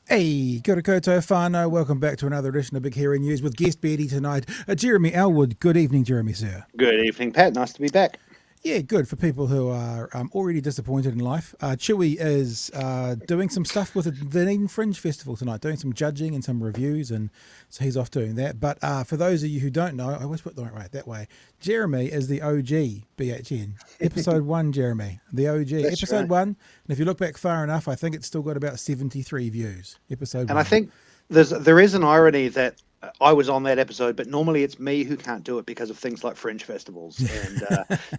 Hey, kia ora koutou whānau. Welcome back to another edition of Big Hairy News with guest Betty tonight, Jeremy Elwood. Good evening, Jeremy, sir. Good evening, Pat. Nice to be back. Yeah, good. For people who are already disappointed in life, Chewy is doing some stuff with the Dunedin Fringe Festival tonight, doing some judging and some reviews, and so he's off doing that. But for those of you who don't know, I always put the right that way. Jeremy is the OG BHN. Episode 1, Jeremy. The OG. That's Episode right. 1. And if you look back far enough, I think it's still got about 73 views. Episode 1. And I think there is an irony that I was on that episode, but normally it's me who can't do it because of things like Fringe festivals. And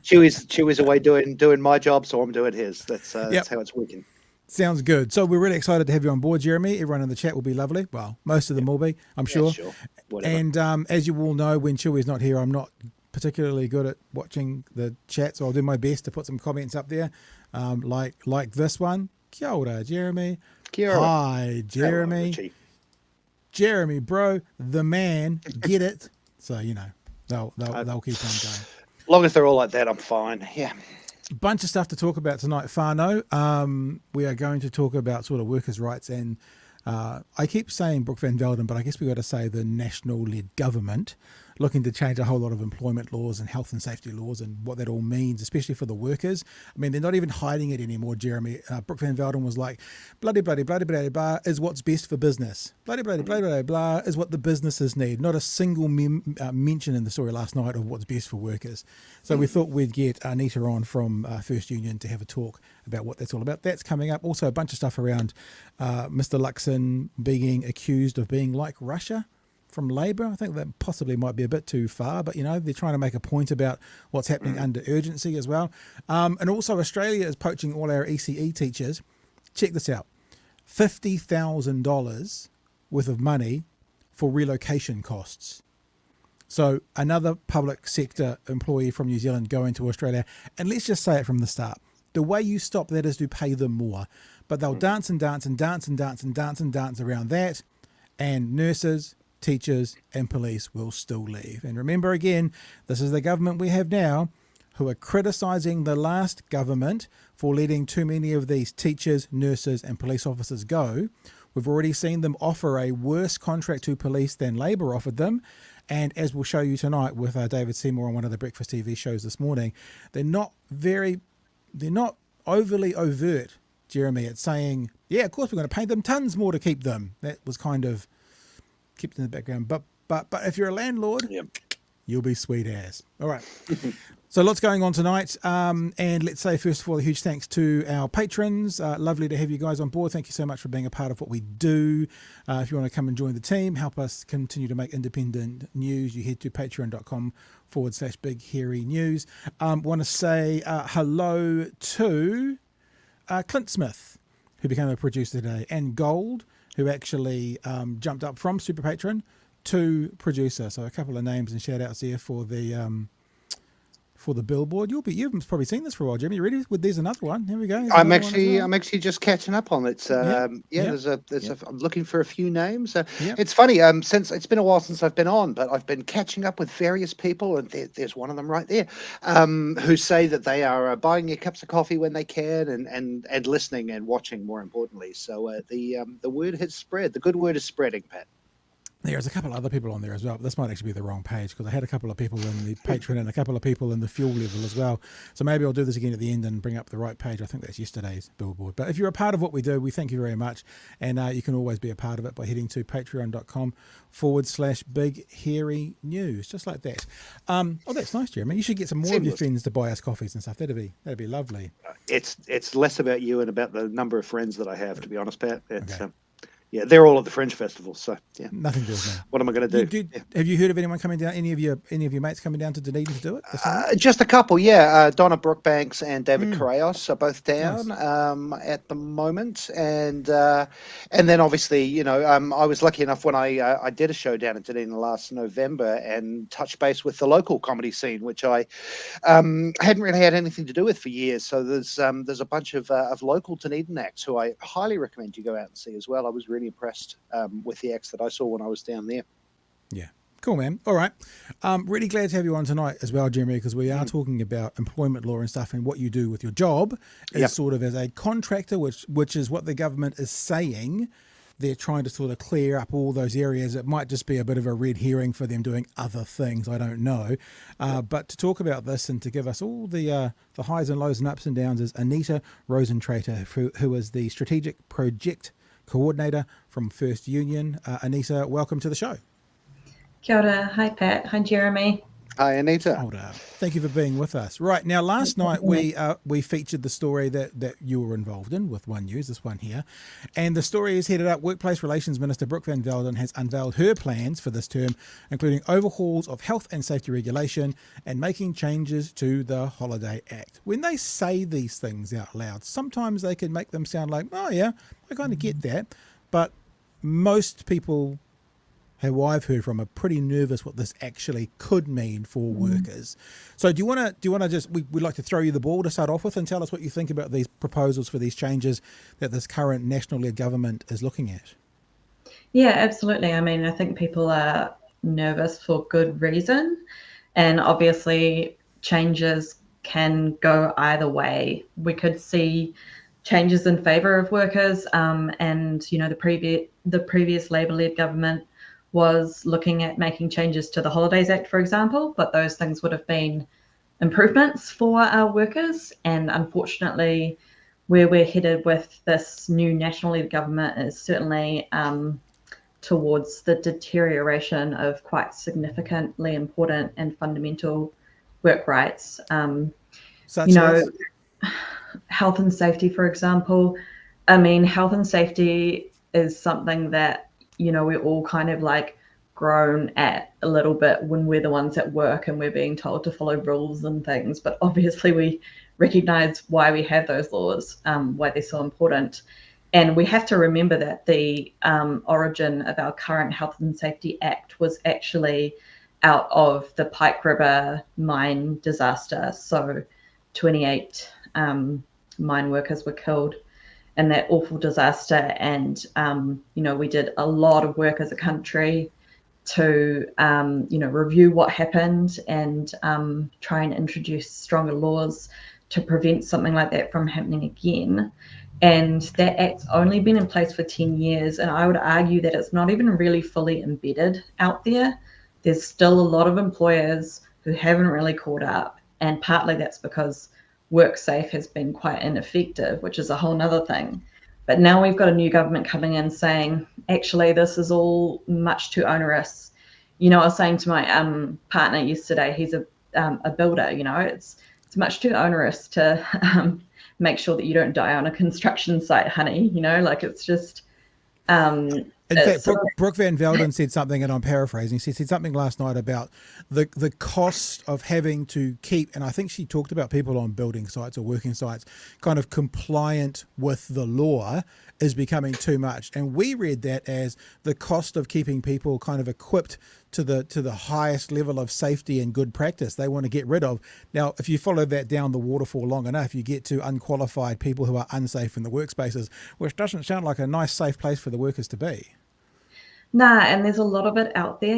Chewy's away doing my job, so I'm doing his. That's how it's working. Sounds good. So we're really excited to have you on board, Jeremy. Everyone in the chat will be lovely. Well, most of them will be, I'm sure. Sure. Whatever. And as you all know, when Chewy's not here, I'm not particularly good at watching the chat, so I'll do my best to put some comments up there, like this one. Kia ora, Jeremy. Kia ora. Hi, Jeremy. Hello, Jeremy, bro, the man, get it. So, you know, they'll keep on going. As long as they're all like that, I'm fine. Yeah. Bunch of stuff to talk about tonight, whānau. We are going to talk about sort of workers' rights, and I keep saying Brook Van Velden, but I guess we got to say the national-led government looking to change a whole lot of employment laws and health and safety laws and what that all means, especially for the workers. I mean, they're not even hiding it anymore, Jeremy. Brook Van Velden was like, bloody, bloody, bloody, bloody, blah is what's best for business. Bloody, bloody, bloody, bloody, blah is what the businesses need. Not a single mention in the story last night of what's best for workers. So we thought we'd get Anita on from First Union to have a talk about what that's all about. That's coming up. Also a bunch of stuff around Mr. Luxon being accused of being like Russia from Labour. I think that possibly might be a bit too far, but, you know, they're trying to make a point about what's happening under urgency as well. And also Australia is poaching all our ECE teachers. Check this out. $50,000 worth of money for relocation costs. So another public sector employee from New Zealand going to Australia. And let's just say it from the start. The way you stop that is to pay them more. But they'll dance and dance and dance and dance and dance and dance around that. And nurses, teachers and police will still leave. And remember again, this is the government we have now who are criticising the last government for letting too many of these teachers, nurses and police officers go. We've already seen them offer a worse contract to police than Labour offered them. And as we'll show you tonight with David Seymour on one of the breakfast TV shows this morning, they're not overly overt, Jeremy, at saying, yeah, of course we're going to pay them tons more to keep them. That was kind of kept in the background. But if you're a landlord, you'll be sweet ass. All right. So lots going on tonight. And let's say, first of all, a huge thanks to our patrons. Lovely to have you guys on board. Thank you so much for being a part of what we do. If you want to come and join the team, help us continue to make independent news, you head to patreon.com/Big Hairy News. Want to say hello to Clint Smith, who became a producer today, and Gold, who actually jumped up from Super Patron to producer. So a couple of names and shout outs there for the billboard. You've probably seen this for a while, Jimmy. You ready? There's another one. Here we go. I'm actually just catching up on it. I'm looking for a few names. It's funny. Since it's been a while since I've been on, but I've been catching up with various people, and there's one of them right there, who say that they are buying their cups of coffee when they can, and listening and watching more importantly. So the word has spread. The good word is spreading, Pat. There's a couple of other people on there as well. This might actually be the wrong page because I had a couple of people in the Patreon and a couple of people in the fuel level as well. So maybe I'll do this again at the end and bring up the right page. I think that's yesterday's billboard. But if you're a part of what we do, we thank you very much. And you can always be a part of it by heading to patreon.com/Big Hairy News, just like that. Oh, that's nice, Jeremy. You should get some more of your friends to buy us coffees and stuff. That'd be lovely. It's less about you and about the number of friends that I have, to be honest, Pat. Yeah, they're all at the Fringe Festival, so yeah. Nothing to do with me. What am I going to do? Have you heard of anyone coming down? Any of your mates coming down to Dunedin to do it? Just a couple, yeah. Donna Brookbanks and David Correos are both down at the moment, and then obviously, I was lucky enough when I did a show down in Dunedin last November and touched base with the local comedy scene, which I hadn't really had anything to do with for years. So there's a bunch of local Dunedin acts who I highly recommend you go out and see as well. I was really impressed with the acts that I saw when I was down there. Yeah. Cool, man. All right. Really glad to have you on tonight as well, Jeremy, because we are talking about employment law and stuff, and what you do with your job is sort of as a contractor, which is what the government is saying. They're trying to sort of clear up all those areas. It might just be a bit of a red herring for them doing other things. I don't know. But to talk about this and to give us all the highs and lows and ups and downs is Anita Rosentreter, who is the Strategic Project Coordinator from First Union. Anita, welcome to the show. Kia ora. Hi, Pat. Hi, Jeremy. Hi, Anita. Thank you for being with us. Right, now last night we featured the story that you were involved in with One News, this one here, and the story is headed up. Workplace Relations Minister Brooke Van Velden has unveiled her plans for this term, including overhauls of health and safety regulation and making changes to the Holiday Act. When they say these things out loud, sometimes they can make them sound like, oh yeah, I kind of get that, but most people who I've heard from are pretty nervous what this actually could mean for workers. So do you want to just, we'd like to throw you the ball to start off with and tell us what you think about these proposals for these changes that this current national-led government is looking at? Yeah, absolutely. I mean, I think people are nervous for good reason, and obviously changes can go either way. We could see changes in favour of workers, and the previous Labour-led government was looking at making changes to the Holidays Act, for example, but those things would have been improvements for our workers. And unfortunately, where we're headed with this new national-led government is certainly towards the deterioration of quite significantly important and fundamental work rights. Health and safety, for example. I mean, health and safety is something that we're all kind of like grown at a little bit when we're the ones at work and we're being told to follow rules and things. But obviously we recognize why we have those laws, why they're so important. And we have to remember that the origin of our current Health and Safety Act was actually out of the Pike River mine disaster. So 28 mine workers were killed and that awful disaster. And, we did a lot of work as a country to, review what happened and try and introduce stronger laws to prevent something like that from happening again. And that act's only been in place for 10 years. And I would argue that it's not even really fully embedded out there. There's still a lot of employers who haven't really caught up. And partly that's because WorkSafe has been quite ineffective, which is a whole nother thing. But now we've got a new government coming in saying, actually, this is all much too onerous. I was saying to my partner yesterday, he's a builder, it's much too onerous to make sure that you don't die on a construction site, honey. It's just... In fact, Brooke Van Velden said something, and I'm paraphrasing. She said something last night about the cost of having to keep, and I think she talked about people on building sites or working sites, kind of compliant with the law is becoming too much. And we read that as the cost of keeping people kind of equipped to the highest level of safety and good practice they want to get rid of. Now, if you follow that down the waterfall long enough, you get to unqualified people who are unsafe in the workspaces, which doesn't sound like a nice, safe place for the workers to be. Nah, and there's a lot of it out there,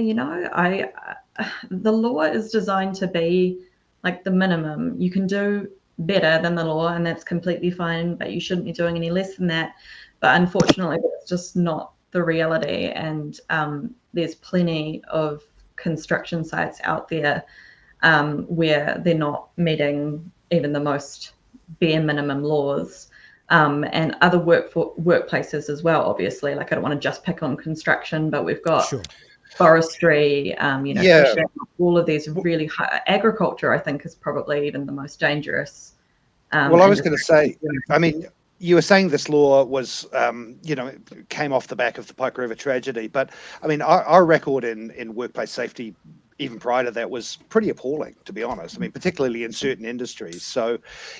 the law is designed to be like the minimum. You can do better than the law, and that's completely fine, but you shouldn't be doing any less than that. But unfortunately, that's just not the reality. And there's plenty of construction sites out there where they're not meeting even the most bare minimum laws. And other workplaces as well, obviously. Like, I don't want to just pick on construction, but we've got forestry, fishing, all of these really high. Agriculture, I think, is probably even the most dangerous. Well, I was going to say, I mean, you were saying this law was, it came off the back of the Pike River tragedy, but I mean, our record in workplace safety, even prior to that, was pretty appalling, to be honest. I mean, particularly in certain industries. So,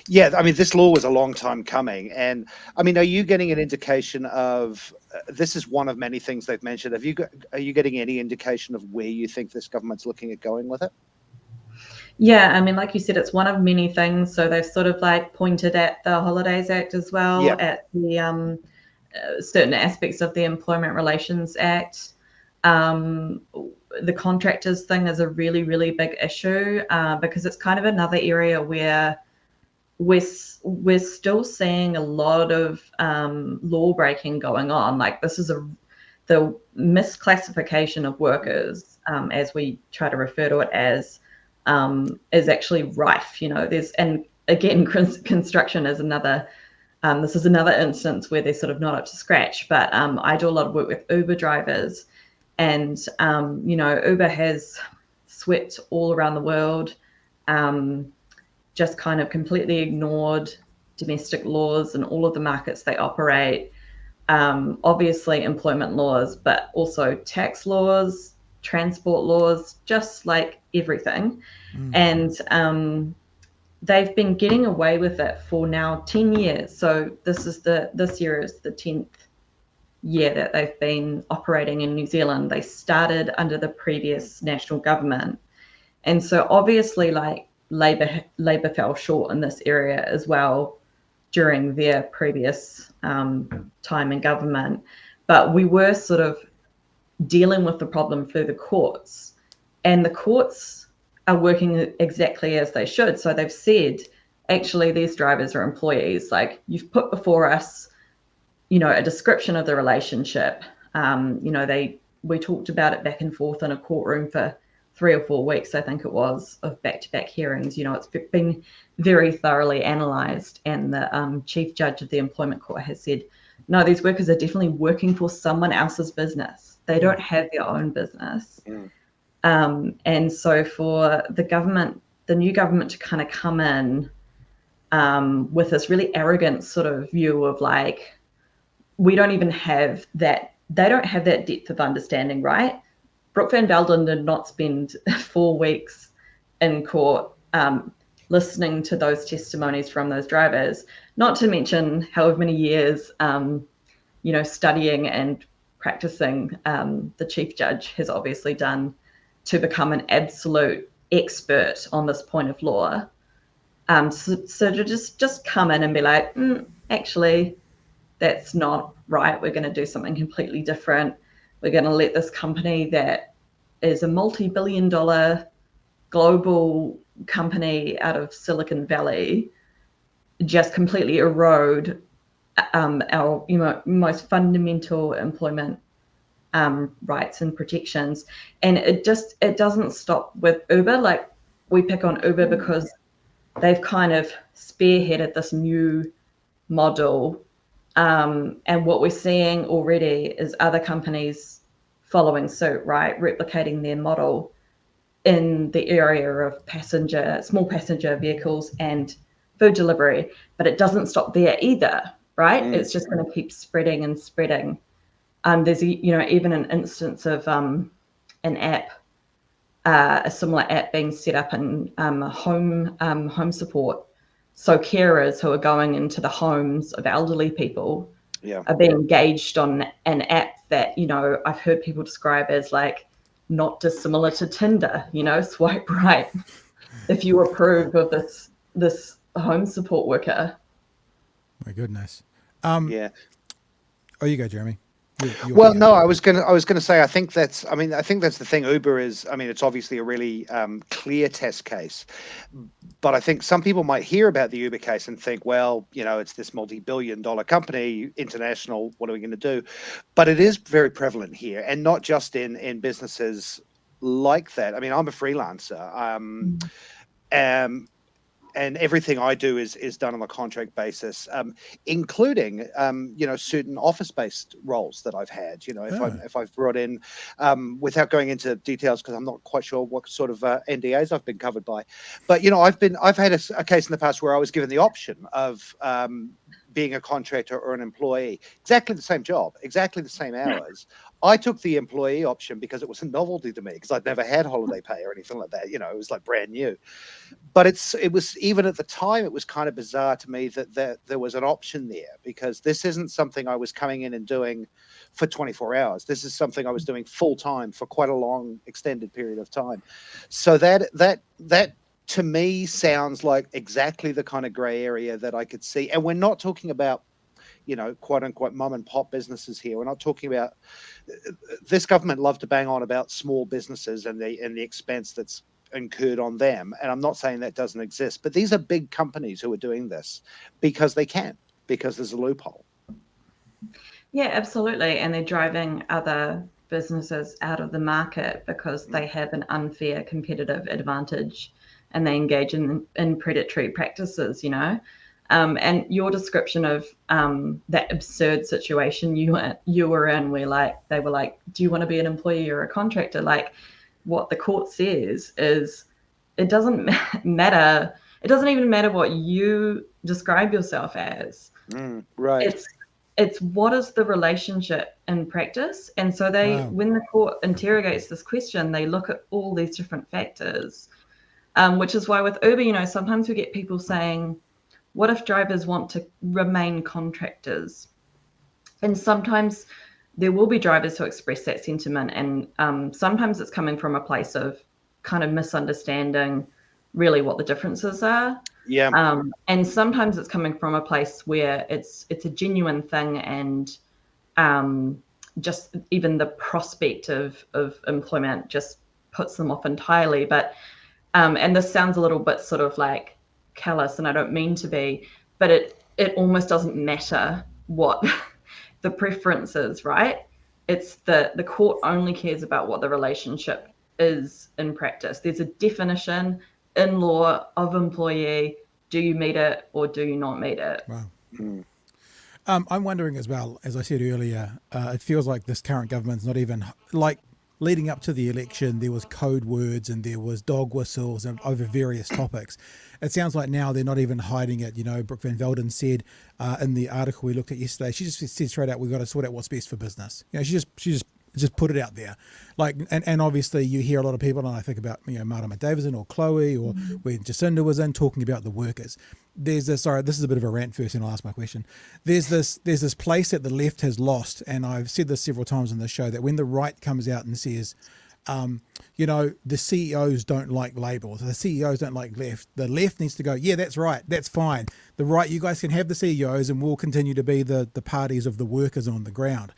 yeah, I mean, this law was a long time coming. And I mean, are you getting an indication of this is one of many things they've mentioned? Are you getting any indication of where you think this government's looking at going with it? Yeah, I mean, like you said, it's one of many things. So they've sort of like pointed at the Holidays Act as well, Yeah. at the certain aspects of the Employment Relations Act. The contractors thing is a really, really big issue because it's kind of another area where we're still seeing a lot of law breaking going on. Like this is the misclassification of workers, as we try to refer to it as, is actually rife. And again, construction is another. This is another instance where they're sort of not up to scratch. But I do a lot of work with Uber drivers, and Uber has swept all around the world, just kind of completely ignored domestic laws and all of the markets they operate. Obviously, employment laws, but also tax laws, transport laws, just like everything. And they've been getting away with it for now 10 years. So this year is the 10th year that they've been operating in New Zealand. They started under the previous national government. And so obviously, like, Labour fell short in this area as well during their previous time in government. But we were sort of dealing with the problem through the courts, and the courts are working exactly as they should. So they've said, actually, these drivers are employees. Like, you've put before us, a description of the relationship. We talked about it back and forth in a courtroom for 3 or 4 weeks, I think it was, of back-to-back hearings. It's been very thoroughly analysed, and the Chief Judge of the Employment Court has said, no, these workers are definitely working for someone else's business. They don't have their own business. And so for the new government to kind of come in with this really arrogant sort of view of like, we don't even have that, they don't have that depth of understanding, right? Brooke Van Velden did not spend 4 weeks in court listening to those testimonies from those drivers, not to mention however many years, studying and practicing the Chief Judge has obviously done to become an absolute expert on this point of law. So to just come in and be like, actually, that's not right. We're going to do something completely different. We're going to let this company that is a multi-billion-dollar global company out of Silicon Valley just completely erode our most fundamental employment rights and protections. And it doesn't stop with Uber. Like, we pick on Uber because they've kind of spearheaded this new model. And what we're seeing already is other companies following suit, right? Replicating their model in the area of small passenger vehicles and food delivery. But it doesn't stop there either, right? It's just going to keep spreading and spreading. There's even an instance of an app, a similar app being set up in home support. So carers who are going into the homes of elderly people are being engaged on an app that, I've heard people describe as like not dissimilar to Tinder, swipe right if you approve of this home support worker. My goodness. Yeah. Oh, you go, Jeremy. Well, no, I was gonna say, I think that's the thing. Uber is, it's obviously a really clear test case, but I think some people might hear about the Uber case and think, well, it's this multi-billion-dollar company, international, what are we going to do? But it is very prevalent here, and not just in businesses like that. I mean, I'm a freelancer. And everything I do is done on a contract basis, including certain office-based roles that I've had. If I've brought in, without going into details because I'm not quite sure what sort of NDAs I've been covered by, but I've had a case in the past where I was given the option of being a contractor or an employee. Exactly the same job, exactly the same hours. I took the employee option because it was a novelty to me, because I'd never had holiday pay or anything like that. You know, it was like brand new. But it was, even at the time, it was kind of bizarre to me that there was an option there, because this isn't something I was coming in and doing for 24 hours. This is something I was doing full time for quite a long extended period of time. So that to me sounds like exactly the kind of gray area that I could see. And we're not talking about, you know, quote unquote mom and pop businesses here. We're not talking about, this government love to bang on about small businesses and the expense that's incurred on them. And I'm not saying that doesn't exist, but these are big companies who are doing this because they can, because there's a loophole. Yeah, absolutely. And they're driving other businesses out of the market because they have an unfair competitive advantage and they engage in predatory practices, you know. And your description of that absurd situation you were in, where like they were like, do you want to be an employee or a contractor? Like, what the court says is it doesn't matter. It doesn't even matter what you describe yourself as. Right. It's what is the relationship in practice. And so when the court interrogates this question, they look at all these different factors, which is why with Uber, you know, sometimes we get people saying, what if drivers want to remain contractors? And sometimes there will be drivers who express that sentiment, and sometimes it's coming from a place of kind of misunderstanding really what the differences are. Yeah. And sometimes it's coming from a place where it's a genuine thing, and just even the prospect of employment just puts them off entirely. But and this sounds a little bit sort of like callous, and I don't mean to be, but it almost doesn't matter what the preference is, right? It's the court only cares about what the relationship is in practice. There's a definition in law of employee. Do you meet it or do you not meet it? Wow. I'm wondering as well, as I said earlier, it feels like this current government's not even, like, leading up to the election, there was code words and there was dog whistles and over various topics. It sounds like now they're not even hiding it. You know, Brooke Van Velden said in the article we looked at yesterday, she just said straight out, we've got to sort out what's best for business. You know, she just put it out there. Like, and obviously you hear a lot of people, and I think about, you know, Marama Davison or Chloe or when Jacinda was in talking about the workers. There's this, sorry, this is a bit of a rant first and I'll ask my question. There's this place that the left has lost, and I've said this several times on the show, that when the right comes out and says, you know, the CEOs don't like labels, the CEOs don't like left, the left needs to go, yeah, that's right, that's fine. The right, you guys can have the CEOs and we'll continue to be the parties of the workers on the ground.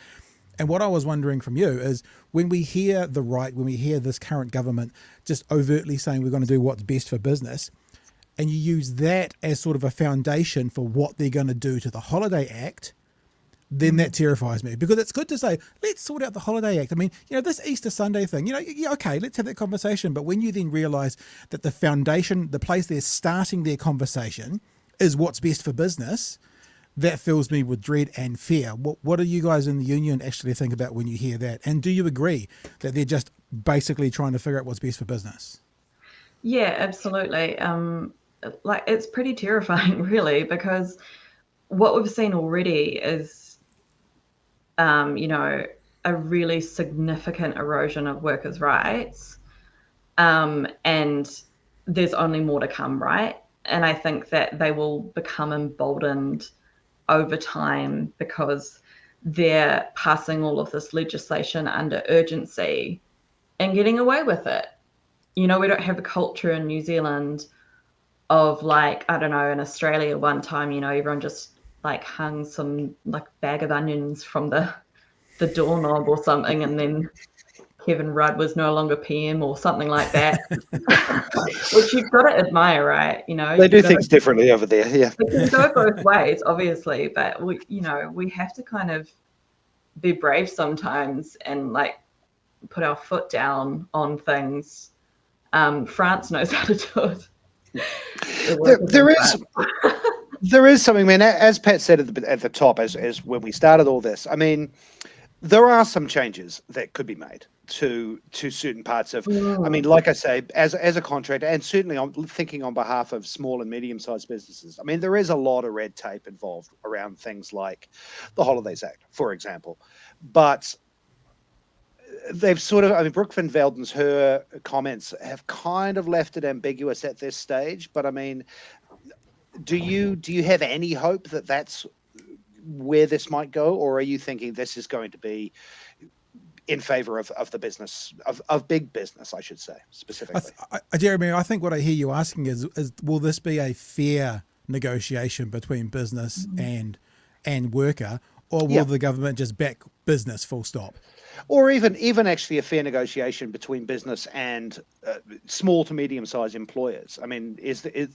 And what I was wondering from you is, when we hear the right, when we hear this current government just overtly saying we're going to do what's best for business, and you use that as sort of a foundation for what they're going to do to the Holiday Act, then that terrifies me, because it's good to say, let's sort out the Holiday Act. I mean, you know, this Easter Sunday thing, you know, yeah, okay, let's have that conversation. But when you then realize that the foundation, the place they're starting their conversation is what's best for business, that fills me with dread and fear. What do you guys in the union actually think about when you hear that? And do you agree that they're just basically trying to figure out what's best for business? Yeah, absolutely. Like, it's pretty terrifying, really, because what we've seen already is, you know, a really significant erosion of workers' rights. And there's only more to come, right? And I think that they will become emboldened over time because they're passing all of this legislation under urgency and getting away with it. You know, we don't have a culture in New Zealand of, like, I don't know, in Australia one time, you know, everyone just like hung some like bag of onions from the doorknob or something, and then Kevin Rudd was no longer PM or something like that. Which you've got to admire, right? You know, they do things differently over there. Yeah, it can go both ways, obviously, but we have to kind of be brave sometimes and like put our foot down on things. France knows how to do it. There is something, man, as Pat said at the top, as when we started all this, I mean, there are some changes that could be made. to certain parts of, I mean, like I say, as a contractor, and certainly I'm thinking on behalf of small and medium-sized businesses. I mean, there is a lot of red tape involved around things like the Holidays Act, for example. But they've sort of, I mean, Brooke Van Velden's, her comments have kind of left it ambiguous at this stage. But I mean, do you have any hope that that's where this might go, or are you thinking this is going to be in favor of the business, of big business, I should say, specifically? Jeremy, I think what I hear you asking is will this be a fair negotiation between business and worker, or will the government just back business full stop? Or even actually a fair negotiation between business and small to medium-sized employers. I mean,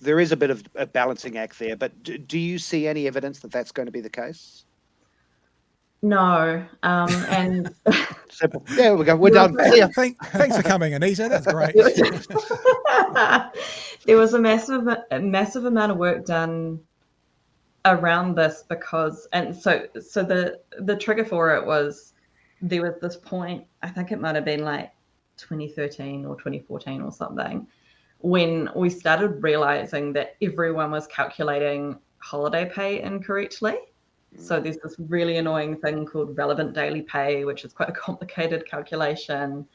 there is a bit of a balancing act there, but do you see any evidence that that's going to be the case? No, and simple. There we go. We're done. See ya. Thanks for coming, Anita. That's great. There was a massive amount of work done around this because, and so the trigger for it was, there was this point, I think it might have been like 2013 or 2014 or something, when we started realizing that everyone was calculating holiday pay incorrectly. So there's this really annoying thing called relevant daily pay, which is quite a complicated calculation.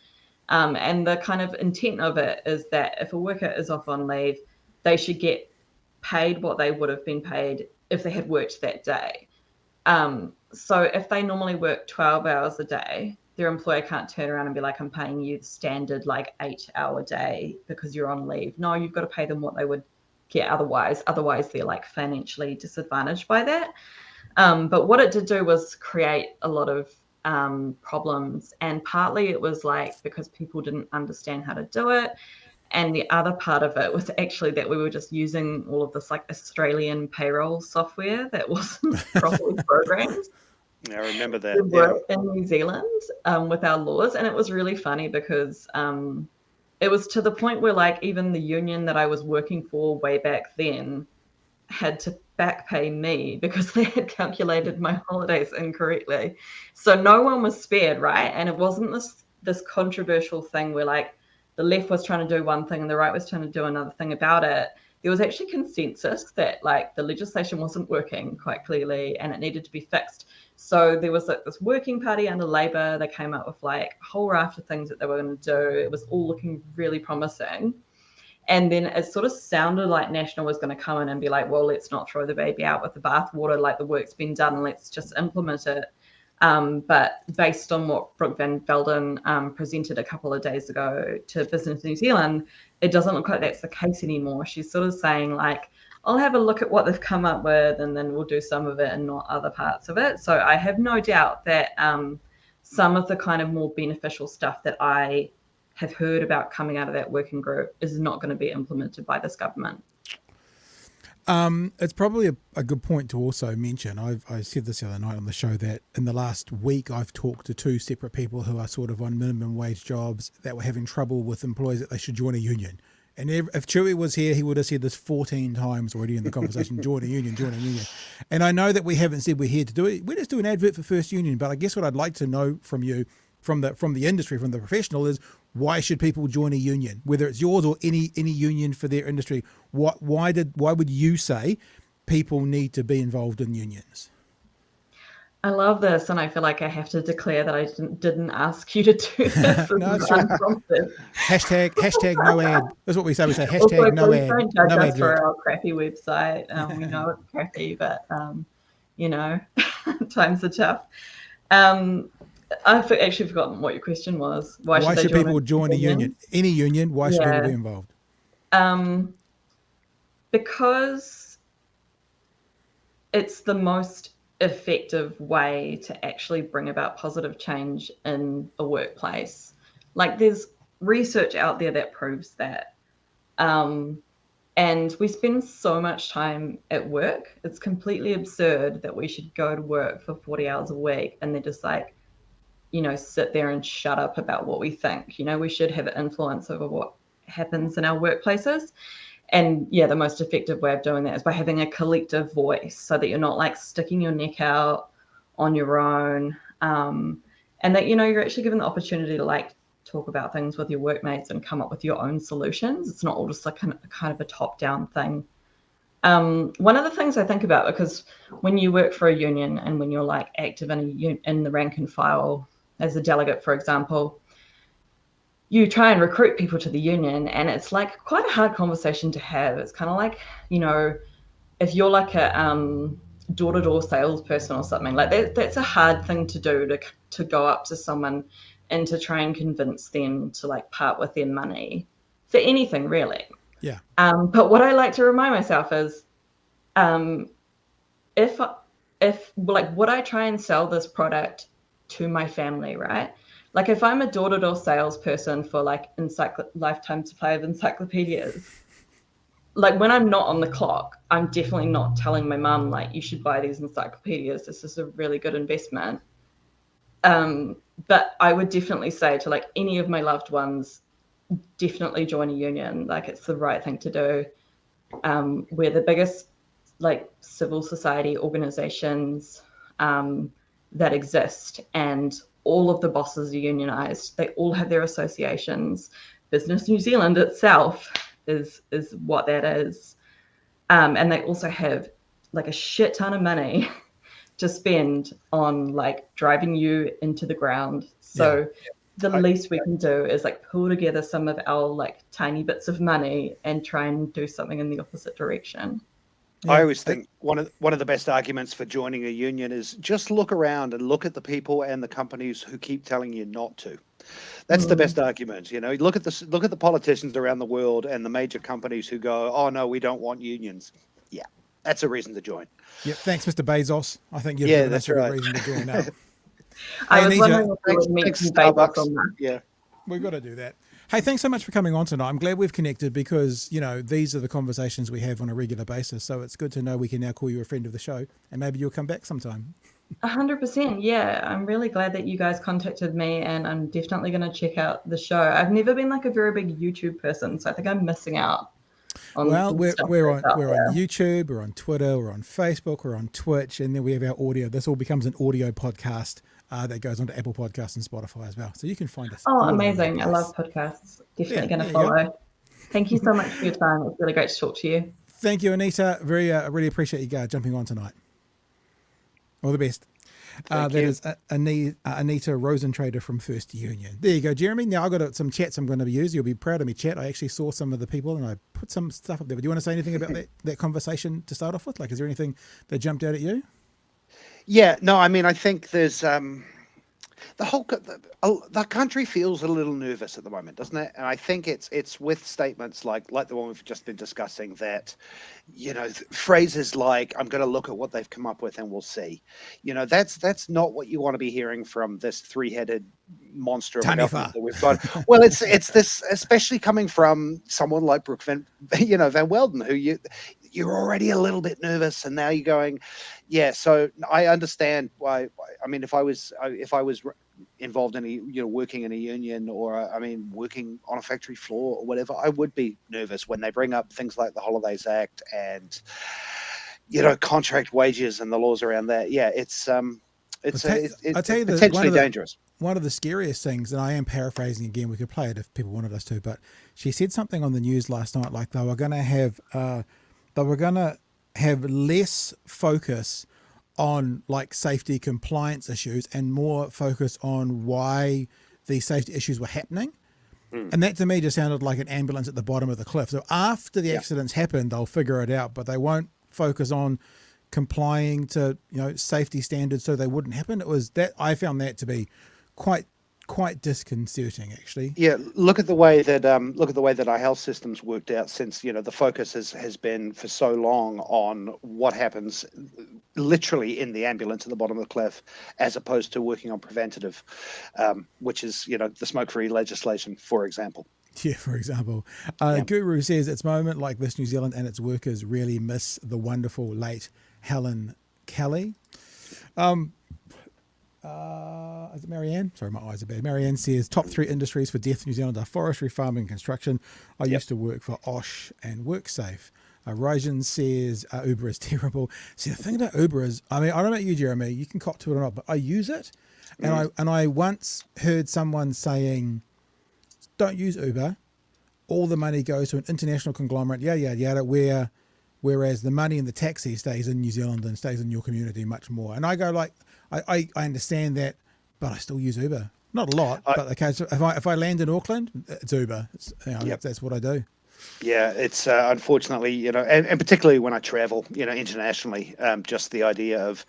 And the kind of intent of it is that if a worker is off on leave, they should get paid what they would have been paid if they had worked that day. So if they normally work 12 hours a day, their employer can't turn around and be like, I'm paying you the standard like 8-hour day because you're on leave. No, you've got to pay them what they would get otherwise. Otherwise, they're like financially disadvantaged by that. But what it did do was create a lot of problems. And partly it was like because people didn't understand how to do it. And the other part of it was actually that we were just using all of this like Australian payroll software that wasn't properly programmed. Yeah, I remember that. To work in New Zealand with our laws. And it was really funny because it was to the point where like even the union that I was working for way back then had to back pay me because they had calculated my holidays incorrectly. So no one was spared, right? And it wasn't this controversial thing where like the left was trying to do one thing and the right was trying to do another thing about it. There was actually consensus that like the legislation wasn't working quite clearly and it needed to be fixed. So there was like this working party under Labour. They came up with like a whole raft of things that they were going to do. It was all looking really promising. And then it sort of sounded like National was going to come in and be like, well, let's not throw the baby out with the bathwater. Like the work's been done. Let's just implement it. But based on what Brooke Van Velden presented a couple of days ago to Business New Zealand, it doesn't look like that's the case anymore. She's sort of saying like, I'll have a look at what they've come up with and then we'll do some of it and not other parts of it. So I have no doubt that some of the kind of more beneficial stuff that I have heard about coming out of that working group is not going to be implemented by this government. It's probably a good point to also mention. I said this the other night on the show that in the last week I've talked to two separate people who are sort of on minimum wage jobs that were having trouble with employees that they should join a union. And if Chewy was here, he would have said this 14 times already in the conversation, join a union, join a union. And I know that we haven't said we're here to do it. We just do an advert for First Union. But I guess what I'd like to know from you, from the industry, from the professional, is why should people join a union, whether it's yours or any union for their industry? Why would you say people need to be involved in unions? I love this, and I feel like I have to declare that I didn't ask you to do this. No, it's unprompted. Hashtag no ad. That's what we say. We say hashtag also, no ad. Don't judge us for our crappy website. We know it's crappy, but times are tough. I've actually forgotten what your question was. Why should people join a union? Any union, why should people be involved? Because it's the most effective way to actually bring about positive change in a workplace. Like there's research out there that proves that. And we spend so much time at work. It's completely absurd that we should go to work for 40 hours a week and then just like, sit there and shut up about what we think. We should have influence over what happens in our workplaces. And the most effective way of doing that is by having a collective voice so that you're not like sticking your neck out on your own. And that, you're actually given the opportunity to like talk about things with your workmates and come up with your own solutions. It's not all just like kind of a top-down thing. One of the things I think about, because when you work for a union and when you're like active in the rank and file as a delegate, for example, you try and recruit people to the union, and it's like quite a hard conversation to have. It's kind of like, you know, if you're like a door-to-door salesperson or something, like that's a hard thing to do, to go up to someone and to try and convince them to like part with their money for anything really. Yeah. But what I like to remind myself is, if like, would I try and sell this product to my family, right? Like if I'm a door-to-door salesperson for like lifetime supply of encyclopedias, like when I'm not on the clock, I'm definitely not telling my mum like, you should buy these encyclopedias. This is a really good investment. But I would definitely say to like any of my loved ones, definitely join a union. Like it's the right thing to do. We're the biggest like civil society organizations that exist, and all of the bosses are unionized. They all have their associations. Business New Zealand itself is what that is. And they also have like a shit ton of money to spend on like driving you into the ground. So the least we can do is like pull together some of our like tiny bits of money and try and do something in the opposite direction. I always think one of the best arguments for joining a union is just look around and look at the people and the companies who keep telling you not to. That's the best argument. You know, look at the politicians around the world and the major companies who go, "Oh no, we don't want unions." Yeah, that's a reason to join. Yeah, thanks, Mr. Bezos. I think you've given us a good reason to join now. I was wondering if we would meet Starbucks on that. Yeah, we've got to do that. Hey, thanks so much for coming on tonight. I'm glad we've connected, because, you know, these are the conversations we have on a regular basis. So it's good to know we can now call you a friend of the show, and maybe you'll come back sometime. 100%. Yeah, I'm really glad that you guys contacted me, and I'm definitely going to check out the show. I've never been like a very big YouTube person, so I think I'm missing out. We're on YouTube, we're on Twitter, we're on Facebook, we're on Twitch, and then we have our audio. This all becomes an audio podcast that goes onto Apple Podcasts and Spotify as well. So you can find us. Oh, amazing. I love podcasts. Definitely going to follow. Thank you so much for your time. It's really great to talk to you. Thank you, Anita. I really appreciate you jumping on tonight. All the best. That is Anita Rosentreter from First Union. There you go, Jeremy. Now I've got some chats I'm going to use. You'll be proud of me, chat. I actually saw some of the people and I put some stuff up there. But do you want to say anything about that conversation to start off with? Like, is there anything that jumped out at you? Yeah, no, I mean, I think there's the country feels a little nervous at the moment, doesn't it? And I think it's with statements like the one we've just been discussing, that, you know, phrases like, I'm going to look at what they've come up with and we'll see. You know, that's not what you want to be hearing from this three-headed monster of a government that we've got. Well, it's this, especially coming from someone like Brooke Van Welden, who you're already a little bit nervous, and now you're going, yeah. So I understand why. I mean, if I was involved in working in a union, or working on a factory floor or whatever, I would be nervous when they bring up things like the Holidays Act and, you know, contract wages and the laws around that. Yeah, it's potentially dangerous. One of the scariest things, and I am paraphrasing again, we could play it if people wanted us to, but she said something on the news last night, like they were going to have less focus on like safety compliance issues and more focus on why these safety issues were happening. And that to me just sounded like an ambulance at the bottom of the cliff. So after the accidents happen, they'll figure it out, but they won't focus on complying to, you know, safety standards so they wouldn't happen. It was that I found that to be quite disconcerting, actually. Yeah, look at the way that our health systems worked out, since, you know, the focus has been for so long on what happens literally in the ambulance at the bottom of the cliff, as opposed to working on preventative, which is, you know, the smoke-free legislation, for example. Yeah, for example. Guru says, it's a moment like this, New Zealand and its workers really miss the wonderful late Helen Kelly. Is it Marianne? Sorry, my eyes are bad. Marianne says, top 3 industries for death in New Zealand are forestry, farming, and construction. I used to work for Osh and WorkSafe. Rajan says, Uber is terrible. See, the thing about Uber is, I mean, I don't know about you, Jeremy, you can cop to it or not, but I use it. And I once heard someone saying, don't use Uber. All the money goes to an international conglomerate, whereas the money in the taxi stays in New Zealand and stays in your community much more. And I go like, I understand that, but I still use Uber. Not a lot, but okay. So if I land in Auckland, it's Uber. That's what I do. Yeah, it's unfortunately, and particularly when I travel, internationally, just the idea of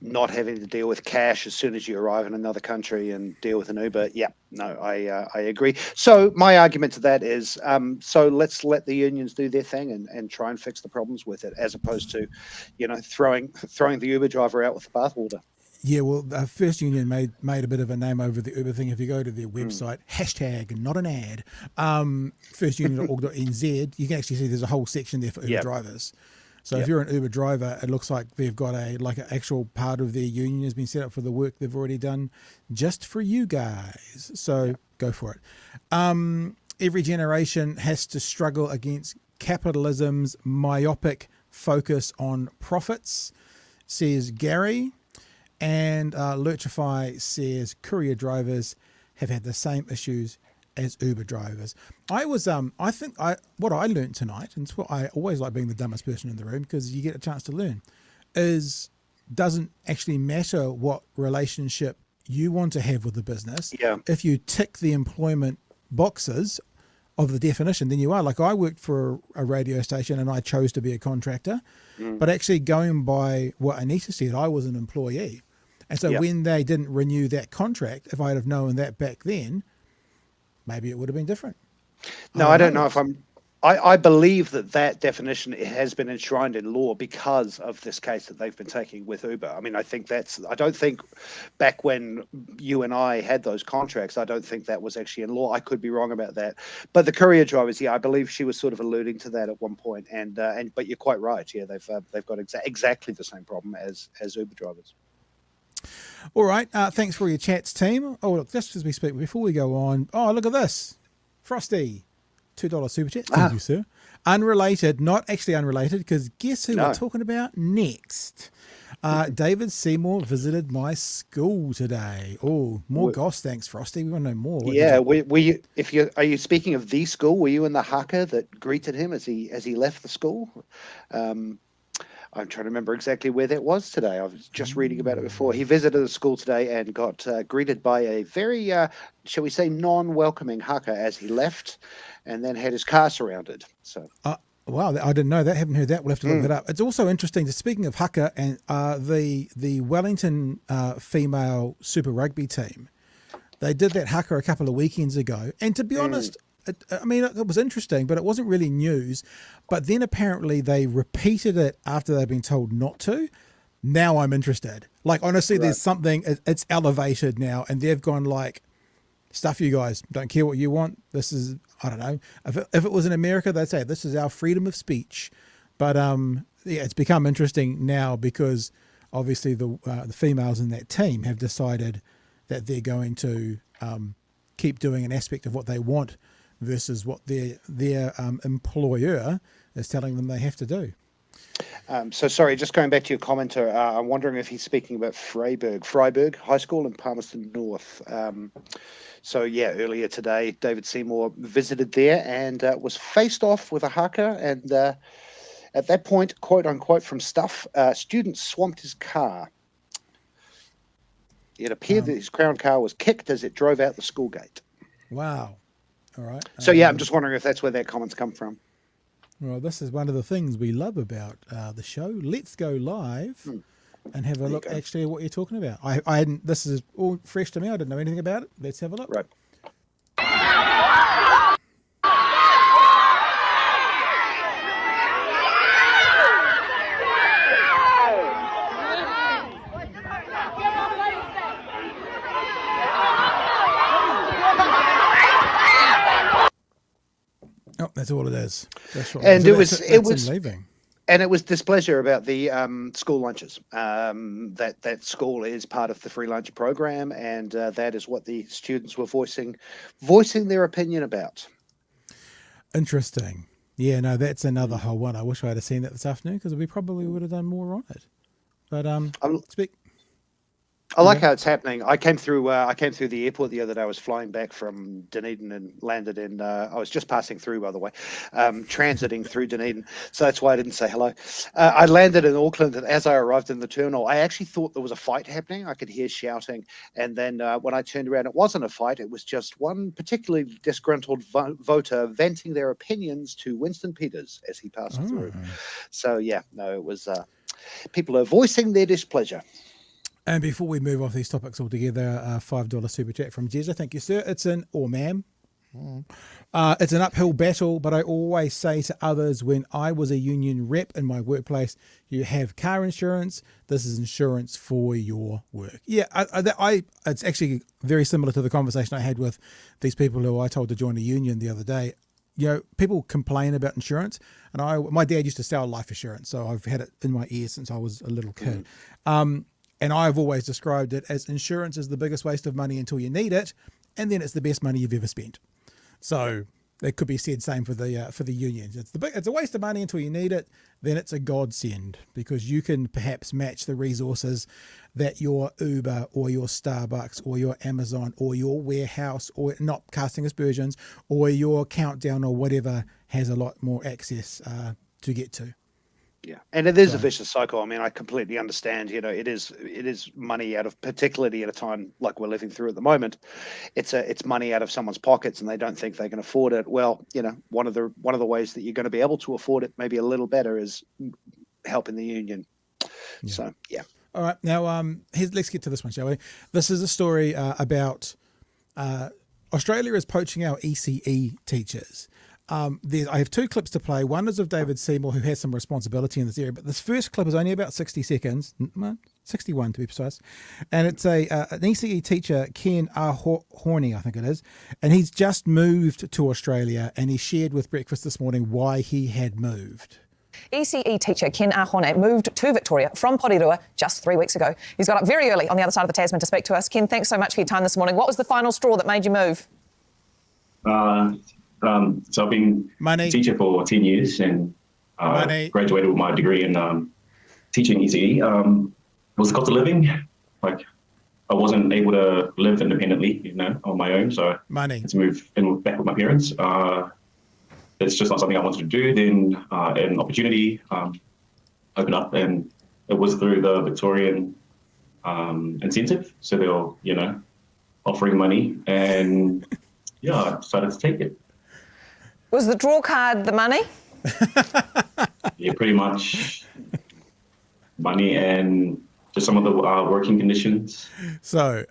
not having to deal with cash as soon as you arrive in another country and deal with an Uber. Yeah, no, I agree. So my argument to that is, so let's let the unions do their thing and try and fix the problems with it, as opposed to, throwing the Uber driver out with the bathwater. Yeah, well, the First Union made a bit of a name over the Uber thing. If you go to their website, hashtag, not an ad, firstunion.org.nz, you can actually see there's a whole section there for Uber drivers. So if you're an Uber driver, it looks like they've got an actual part of their union has been set up for the work they've already done just for you guys. So go for it. Every generation has to struggle against capitalism's myopic focus on profits, says Gary. And Lurchify says courier drivers have had the same issues as Uber drivers. What I learned tonight, and it's what I always like being the dumbest person in the room because you get a chance to learn, is doesn't actually matter what relationship you want to have with the business. Yeah. If you tick the employment boxes of the definition, then you are. Like I worked for a radio station and I chose to be a contractor, but actually going by what Anita said, I was an employee. And so when they didn't renew that contract, if I'd have known that back then, maybe it would have been different. No, I don't know if I believe that definition has been enshrined in law because of this case that they've been taking with Uber. I mean, I don't think back when you and I had those contracts, I don't think that was actually in law. I could be wrong about that. But the courier drivers, I believe she was sort of alluding to that at one point. But you're quite right. Yeah, they've got exactly the same problem as Uber drivers. All right. Thanks for your chats, team. Oh, look, just as we speak, before we go on, look at this. Frosty, $2 super chat. Thank you, sir. Unrelated, not actually unrelated, because guess who we're talking about next? David Seymour visited my school today. Oh, more goss, thanks, Frosty. We want to know more. Are you speaking of the school? Were you in the haka that greeted him as he left the school? I'm trying to remember exactly where that was today. I was just reading about it before. He visited the school today and got greeted by a very, shall we say, non-welcoming haka as he left, and then had his car surrounded. So, wow, I didn't know that. Haven't heard that. We'll have to look that up. It's also interesting. Speaking of haka and the Wellington female Super Rugby team, they did that haka a couple of weekends ago, and to be honest. It was interesting, but it wasn't really news. But then apparently they repeated it after they've been told not to. Now I'm interested. Like, honestly, there's something, it's elevated now. And they've gone like, stuff you guys, don't care what you want. This is, I don't know. If it was in America, they'd say, this is our freedom of speech. But it's become interesting now because obviously the females in that team have decided that they're going to keep doing an aspect of what they want versus what their employer is telling them they have to do. So sorry, just going back to your commenter, I'm wondering if he's speaking about Freiburg High School in Palmerston North. Earlier today, David Seymour visited there and was faced off with a haka. And at that point, quote unquote, from Stuff, students swamped his car. It appeared that his Crown car was kicked as it drove out the school gate. Wow. All right. So, I'm just wondering if that's where that comment's come from. Well, this is one of the things we love about the show. Let's go live and have a look actually at what you're talking about. I hadn't. This is all fresh to me. I didn't know anything about it. Let's have a look. Right. Oh, that's all it is. That's right. And so it was leaving. And it was displeasure about the school lunches. That school is part of the free lunch program, and that is what the students were voicing their opinion about. Interesting. Yeah, no, that's another whole one. I wish I had seen that this afternoon because we probably would have done more on it. But speak. I like how it's happening. I came through the airport the other day. I was flying back from Dunedin and landed in. I was just passing through, by the way, transiting through Dunedin. So that's why I didn't say hello. I landed in Auckland, and as I arrived in the terminal, I actually thought there was a fight happening. I could hear shouting, and then when I turned around, it wasn't a fight. It was just one particularly disgruntled voter venting their opinions to Winston Peters as he passed through. So yeah, no, it was people are voicing their displeasure. And before we move off these topics altogether, $5 super chat from Jezza. Thank you, sir. It's or ma'am. It's an uphill battle, but I always say to others, when I was a union rep in my workplace, you have car insurance. This is insurance for your work. Yeah, it's actually very similar to the conversation I had with these people who I told to join a union the other day. You know, people complain about insurance, and my dad used to sell life insurance, so I've had it in my ear since I was a little kid. And I've always described it as insurance is the biggest waste of money until you need it, and then it's the best money you've ever spent. So it could be said same for the unions. It's a waste of money until you need it, then it's a godsend because you can perhaps match the resources that your Uber or your Starbucks or your Amazon or your warehouse, or not casting aspersions, or your Countdown or whatever has a lot more access to get to. Yeah, and it is a vicious cycle. I mean, I completely understand. You know, it is money out of, particularly at a time like we're living through at the moment. It's money out of someone's pockets, and they don't think they can afford it. Well, you know, one of the ways that you're going to be able to afford it, maybe a little better, is helping the union. Yeah. So yeah. All right, now let's get to this one, shall we? This is a story about Australia is poaching our ECE teachers. I have two clips to play. One is of David Seymour, who has some responsibility in this area, but this first clip is only about 60 seconds, 61 to be precise, and it's an ECE teacher, Ken Horney, I think it is, and he's just moved to Australia, and he shared with Breakfast this morning why he had moved. ECE teacher Ken Ahone moved to Victoria from Porirua just 3 weeks ago. He's got up very early on the other side of the Tasman to speak to us. Ken, thanks so much for your time this morning. What was the final straw that made you move? So I've been a teacher for 10 years and graduated with my degree in teaching ECE. It was the cost of living. Like, I wasn't able to live independently, you know, on my own. So I had to move back with my parents. It's just not something I wanted to do. Then an opportunity opened up, and it was through the Victorian incentive. So they were, you know, offering money, and yeah, I decided to take it. Was the draw card the money? Yeah, pretty much money and just some of the working conditions. So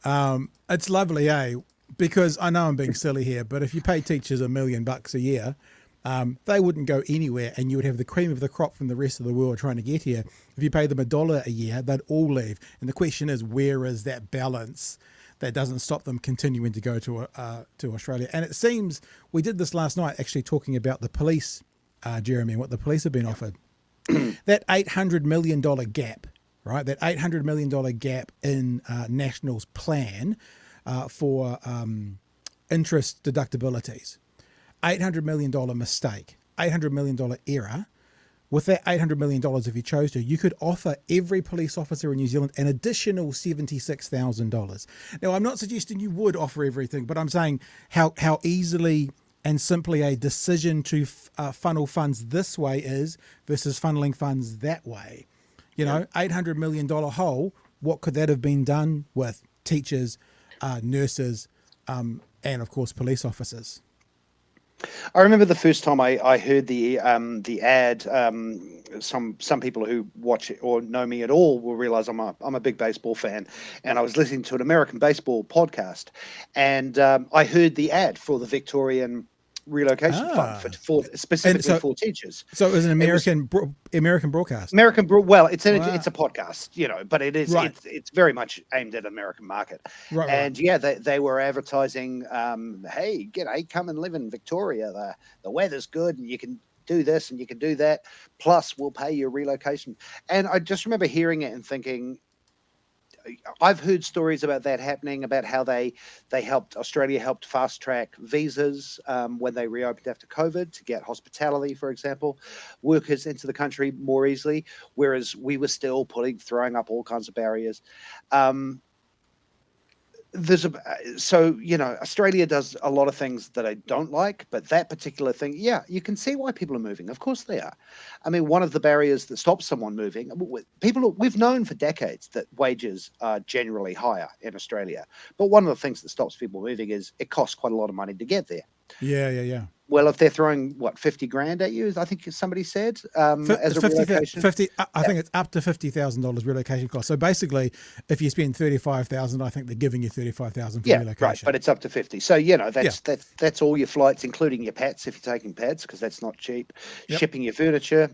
it's lovely, eh? Because I know I'm being silly here, but if you pay teachers $1 million a year, they wouldn't go anywhere, and you would have the cream of the crop from the rest of the world trying to get here. If you pay them $1 a year, they'd all leave. And the question is, where is that balance that doesn't stop them continuing to go to Australia? And it seems we did this last night, actually talking about the police, Jeremy, and what the police have been offered. That $800 million gap, right? That $800 million gap in National's plan for interest deductibilities. $800 million mistake, $800 million error. With that $800 million, if you chose to, you could offer every police officer in New Zealand an additional $76,000. Now, I'm not suggesting you would offer everything, but I'm saying how easily and simply a decision to funnel funds this way is versus funneling funds that way. You know, $800 million hole, what could that have been done with? Teachers, nurses, and of course, police officers. I remember the first time I heard the ad. Some people who watch it or know me at all will realize I'm a big baseball fan, and I was listening to an American baseball podcast, and I heard the ad for the Victorian relocation fund for specifically for teachers. So it was an American broadcast. Well, it's a podcast, you know, but it is it's very much aimed at American market. Right, and yeah, they were advertising, hey, come and live in Victoria. The weather's good, and you can do this and you can do that. Plus, we'll pay your relocation. And I just remember hearing it and thinking, I've heard stories about that happening, about how Australia helped fast track visas when they reopened after COVID to get hospitality, for example, workers into the country more easily, whereas we were still throwing up all kinds of barriers. Australia does a lot of things that I don't like, but that particular thing, yeah, you can see why people are moving. Of course they are. I mean, one of the barriers that stops someone moving, we've known for decades that wages are generally higher in Australia, but one of the things that stops people moving is it costs quite a lot of money to get there. Yeah. Well, if they're throwing 50 grand at you, I think somebody said, as a relocation. I think it's up to $50,000 relocation cost. So basically, if you spend $35,000, I think they're giving you $35,000 for relocation. Right, but it's up to 50. So that's all your flights, including your pets, if you're taking pets, because that's not cheap. Yep. Shipping your furniture,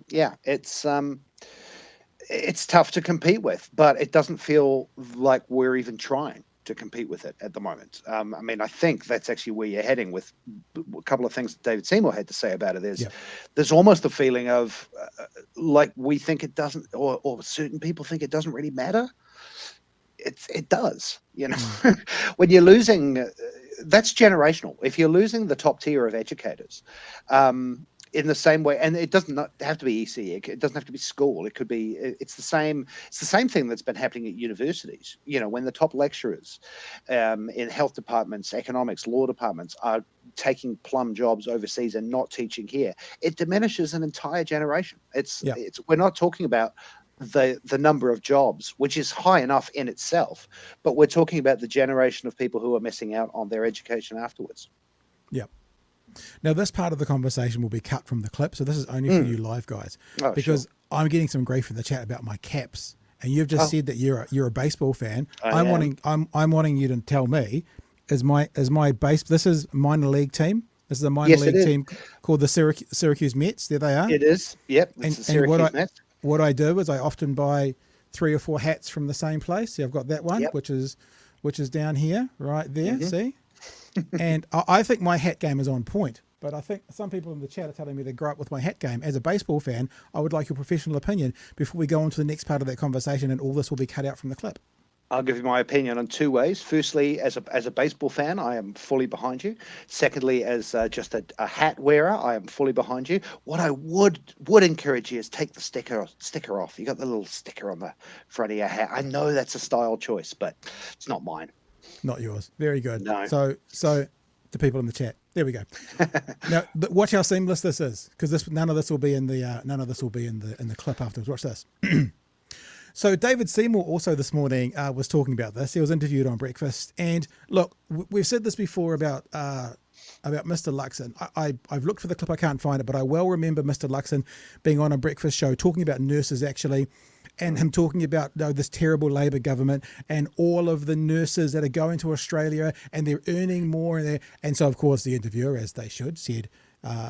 it's tough to compete with, but it doesn't feel like we're even trying to compete with it at the moment. I mean, I think that's actually where you're heading with a couple of things that David Seymour had to say about it. There's almost a feeling of like we think it doesn't, or certain people think it doesn't really matter. It does, when you're losing, that's generational. If you're losing the top tier of educators, in the same way, and it doesn't have to be ECE, it doesn't have to be school, it could be, it's the same thing that's been happening at universities. When the top lecturers in health departments, economics, law departments are taking plum jobs overseas and not teaching here, it diminishes an entire generation. We're not talking about the number of jobs, which is high enough in itself, but we're talking about the generation of people who are missing out on their education afterwards. Yeah. Now, this part of the conversation will be cut from the clip, so this is only for you live guys, because I'm getting some grief in the chat about my caps, and you've just said that you're a baseball fan. I'm wanting you to tell me, is my base? This is minor league team. This is a minor league team called the Syracuse Mets. There they are. It is. Yep. It's the Syracuse Mets. What I do is I often buy 3 or 4 hats from the same place. See, I've got that one, which is down here, right there. See. And I think my hat game is on point, but I think some people in the chat are telling me they grew up with my hat game. As a baseball fan, I would like your professional opinion before we go on to the next part of that conversation, and all this will be cut out from the clip. I'll give you my opinion on 2 ways. Firstly, as a baseball fan, I am fully behind you. Secondly, as just a hat wearer, I am fully behind you. What I would encourage you is take the sticker off. You got the little sticker on the front of your hat. I know that's a style choice, but it's not mine. Not yours. Very good. No. So the people in the chat. There we go. Now watch how seamless this is, because none of this will be in the clip afterwards. Watch this. So David Seymour also this morning was talking about this. He was interviewed on Breakfast, and look, we've said this before about Mr. Luxon. I've looked for the clip, I can't find it, but I well remember Mr. Luxon being on a breakfast show talking about nurses actually, and him talking about this terrible Labor government and all of the nurses that are going to Australia and they're earning more. And so, of course, the interviewer, as they should, said,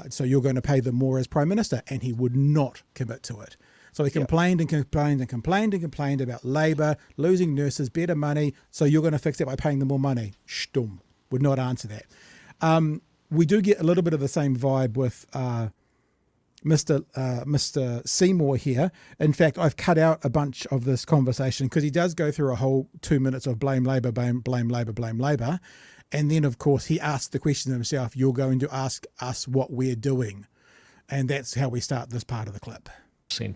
so you're going to pay them more as Prime Minister. And he would not commit to it. So he complained and complained and complained and complained about Labor, losing nurses, better money. So you're going to fix it by paying them more money. Stum. Would not answer that. We do get a little bit of the same vibe with Mr. Seymour here. In fact, I've cut out a bunch of this conversation because he does go through a whole 2 minutes of blame Labor, blame Labor, blame Labor. And then, of course, he asked the question himself, you're going to ask us what we're doing. And that's how we start this part of the clip.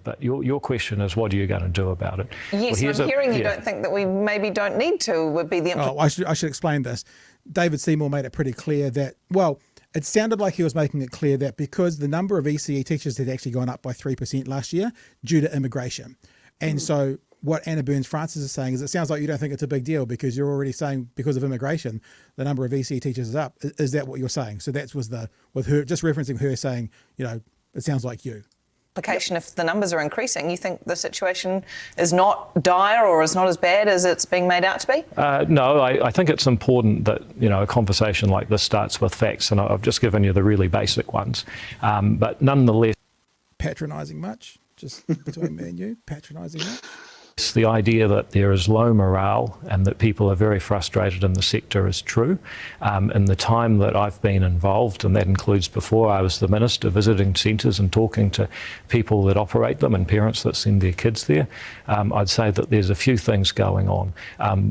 But your question is, what are you going to do about it? Yes, well, I'm hearing you don't think that we maybe don't need to, would be the implication. I should explain this. David Seymour made it pretty clear that, well, it sounded like he was making it clear that because the number of ECE teachers had actually gone up by 3% last year due to immigration. And so what Anna Burns-Francis is saying is it sounds like you don't think it's a big deal because you're already saying because of immigration, the number of ECE teachers is up. Is that what you're saying? So that was with her, just referencing her saying, it sounds like you. If the numbers are increasing, you think the situation is not dire or is not as bad as it's being made out to be? No, I think it's important that, a conversation like this starts with facts, and I've just given you the really basic ones. But nonetheless... Patronising much? Just between me and you? Patronising much? The idea that there is low morale and that people are very frustrated in the sector is true. In the time that I've been involved, and that includes before I was the Minister, visiting centres and talking to people that operate them and parents that send their kids there, I'd say that there's a few things going on.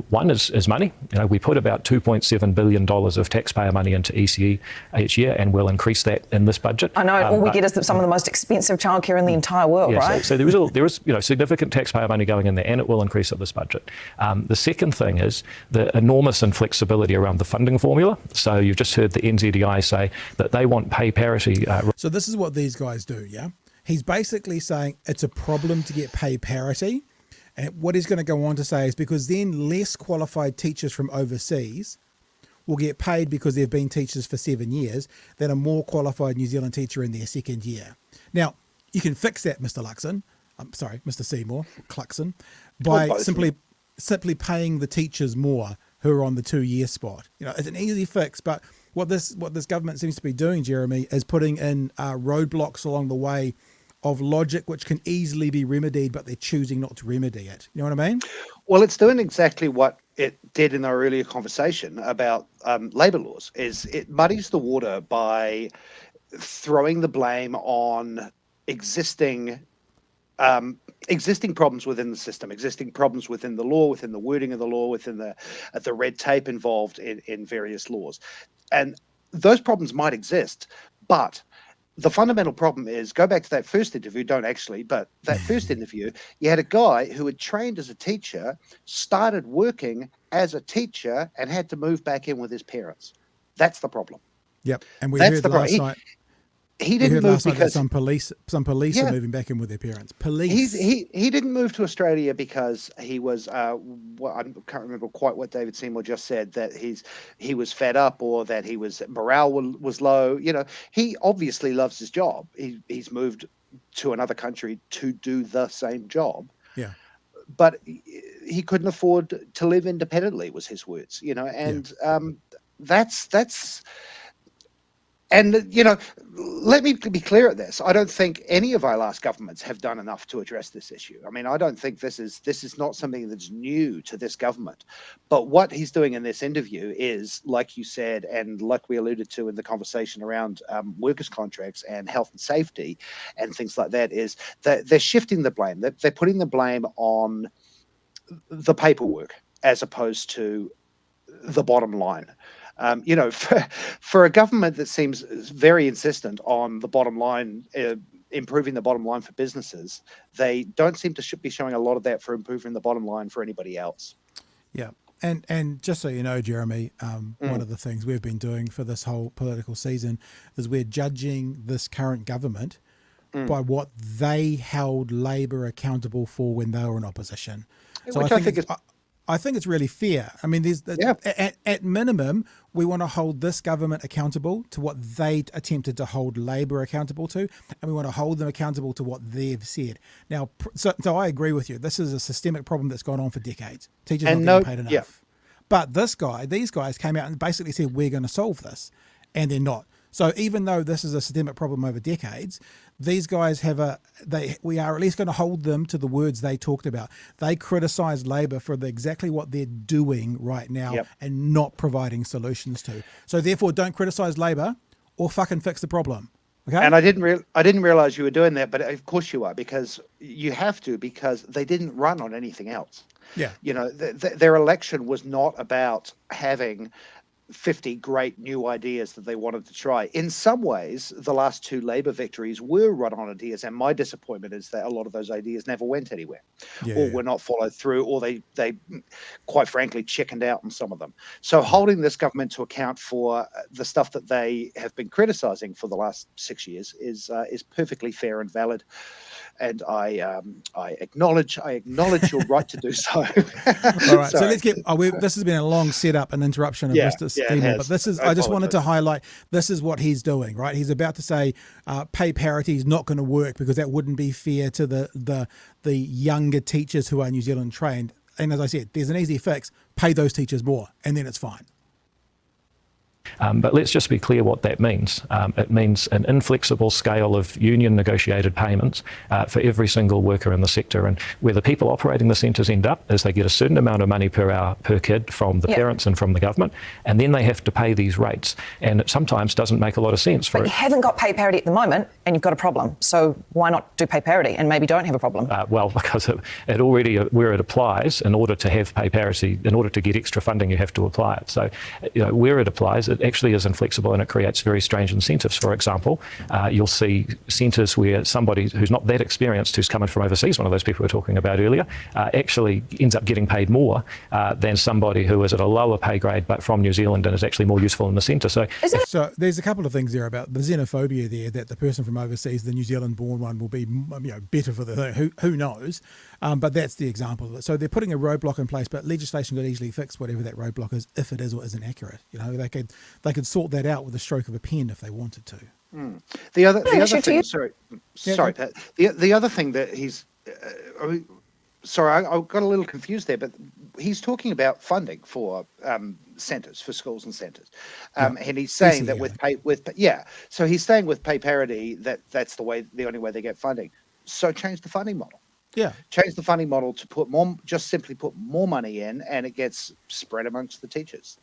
One is money. We put about $2.7 billion of taxpayer money into ECE each year, and we'll increase that in this budget. I know, all we get is some of the most expensive childcare in the entire world, right? So there is significant taxpayer money going in in there, and it will increase at this budget. The second thing is the enormous inflexibility around the funding formula. So you've just heard the NZEI say that they want pay parity. So this is what these guys do, yeah? He's basically saying it's a problem to get pay parity. And what he's going to go on to say is because then less qualified teachers from overseas will get paid because they've been teachers for 7 years than a more qualified New Zealand teacher in their second year. Now, you can fix that, Mr. Seymour, Cluxon, by simply paying the teachers more who are on the 2-year spot. You know, it's an easy fix, but what this government seems to be doing, Jeremy, is putting in roadblocks along the way of logic which can easily be remedied, but they're choosing not to remedy it. You know what I mean? Well, it's doing exactly what it did in our earlier conversation about labour laws. Is it muddies the water by throwing the blame on existing problems within the system, existing problems within the law, within the wording of the law, within the red tape involved in various laws. And those problems might exist, but the fundamental problem is, go back to that first interview, but that first interview, you had a guy who had trained as a teacher, started working as a teacher, and had to move back in with his parents. That's the problem. Yep. And we heard last night. He didn't move because some police are moving back in with their parents. Police. He didn't move to Australia because he was I can't remember quite what David Seymour just said, that he was fed up or that morale was low. You know, he obviously loves his job. He's moved to another country to do the same job. Yeah. But he couldn't afford to live independently, was his words. You know, and that's. And, you know, let me be clear at this. I don't think any of our last governments have done enough to address this issue. I mean, I don't think this is not something that's new to this government. But what he's doing in this interview is, like you said, and like we alluded to in the conversation around workers' contracts and health and safety and things like that, is that they're shifting the blame. They're putting the blame on the paperwork as opposed to the bottom line. You know, for a government that seems very insistent on the bottom line, improving the bottom line for businesses, they don't seem to be showing a lot of that for improving the bottom line for anybody else. Yeah. And just so you know, Jeremy, one of the things we've been doing for this whole political season is we're judging this current government by what they held Labor accountable for when they were in opposition. So I think it's really fair. I mean, at minimum, we want to hold this government accountable to what they attempted to hold Labor accountable to, and we want to hold them accountable to what they've said. Now, so I agree with you. This is a systemic problem that's gone on for decades. Teachers are not getting paid enough. Yeah. But these guys came out and basically said, we're going to solve this, and they're not. So even though this is a systemic problem over decades, these guys we are at least going to hold them to the words they talked about. They criticised Labor for exactly what they're doing right now and not providing solutions to. So therefore, don't criticise Labor or fucking fix the problem. Okay? And I didn't realise you were doing that, but of course you are, because you have to, because they didn't run on anything else. Yeah. You know, their election was not about having 50 great new ideas that they wanted to try. In some ways, the last two Labor victories were run on ideas, and my disappointment is that a lot of those ideas never went anywhere, or were not followed through, or they quite frankly chickened out on some of them. So holding this government to account for the stuff that they have been criticising for the last 6 years is perfectly fair and valid. And I acknowledge your right to do so. All right, so let's get. This has been a long setup and interruption of Mr. Seymour, but this is. I just wanted to highlight. This is what he's doing, right? He's about to say pay parity is not going to work because that wouldn't be fair to the younger teachers who are New Zealand trained. And as I said, there's an easy fix: pay those teachers more, and then it's fine. But let's just be clear what that means. It means an inflexible scale of union negotiated payments for every single worker in the sector. And where the people operating the centres end up is they get a certain amount of money per hour per kid from the parents and from the government, and then they have to pay these rates. And it sometimes doesn't make a lot of sense. But you haven't got pay parity at the moment, and you've got a problem. So why not do pay parity and maybe don't have a problem? Well, because it already, where it applies, in order to have pay parity, in order to get extra funding, you have to apply it. So, you know, where it applies, it actually is inflexible and it creates very strange incentives. For example, you'll see centres where somebody who's not that experienced, who's coming from overseas, one of those people we were talking about earlier, actually ends up getting paid more than somebody who is at a lower pay grade but from New Zealand and is actually more useful in the centre. So there's a couple of things there about the xenophobia there, that the person from overseas, the New Zealand-born one, will be better for the thing. Who knows? But that's the example of it. So they're putting a roadblock in place, but legislation could easily fix whatever that roadblock is, if it is or isn't accurate. They could sort that out with a stroke of a pen if they wanted to. The other thing, sorry, Pat. The other thing that he's, sorry, I got a little confused there, but he's talking about funding for centres, for schools and centres, and he's saying that so he's saying with pay parity that's the only way they get funding. So change the funding model. Yeah, change the funding model to simply put more money in, and it gets spread amongst the teachers.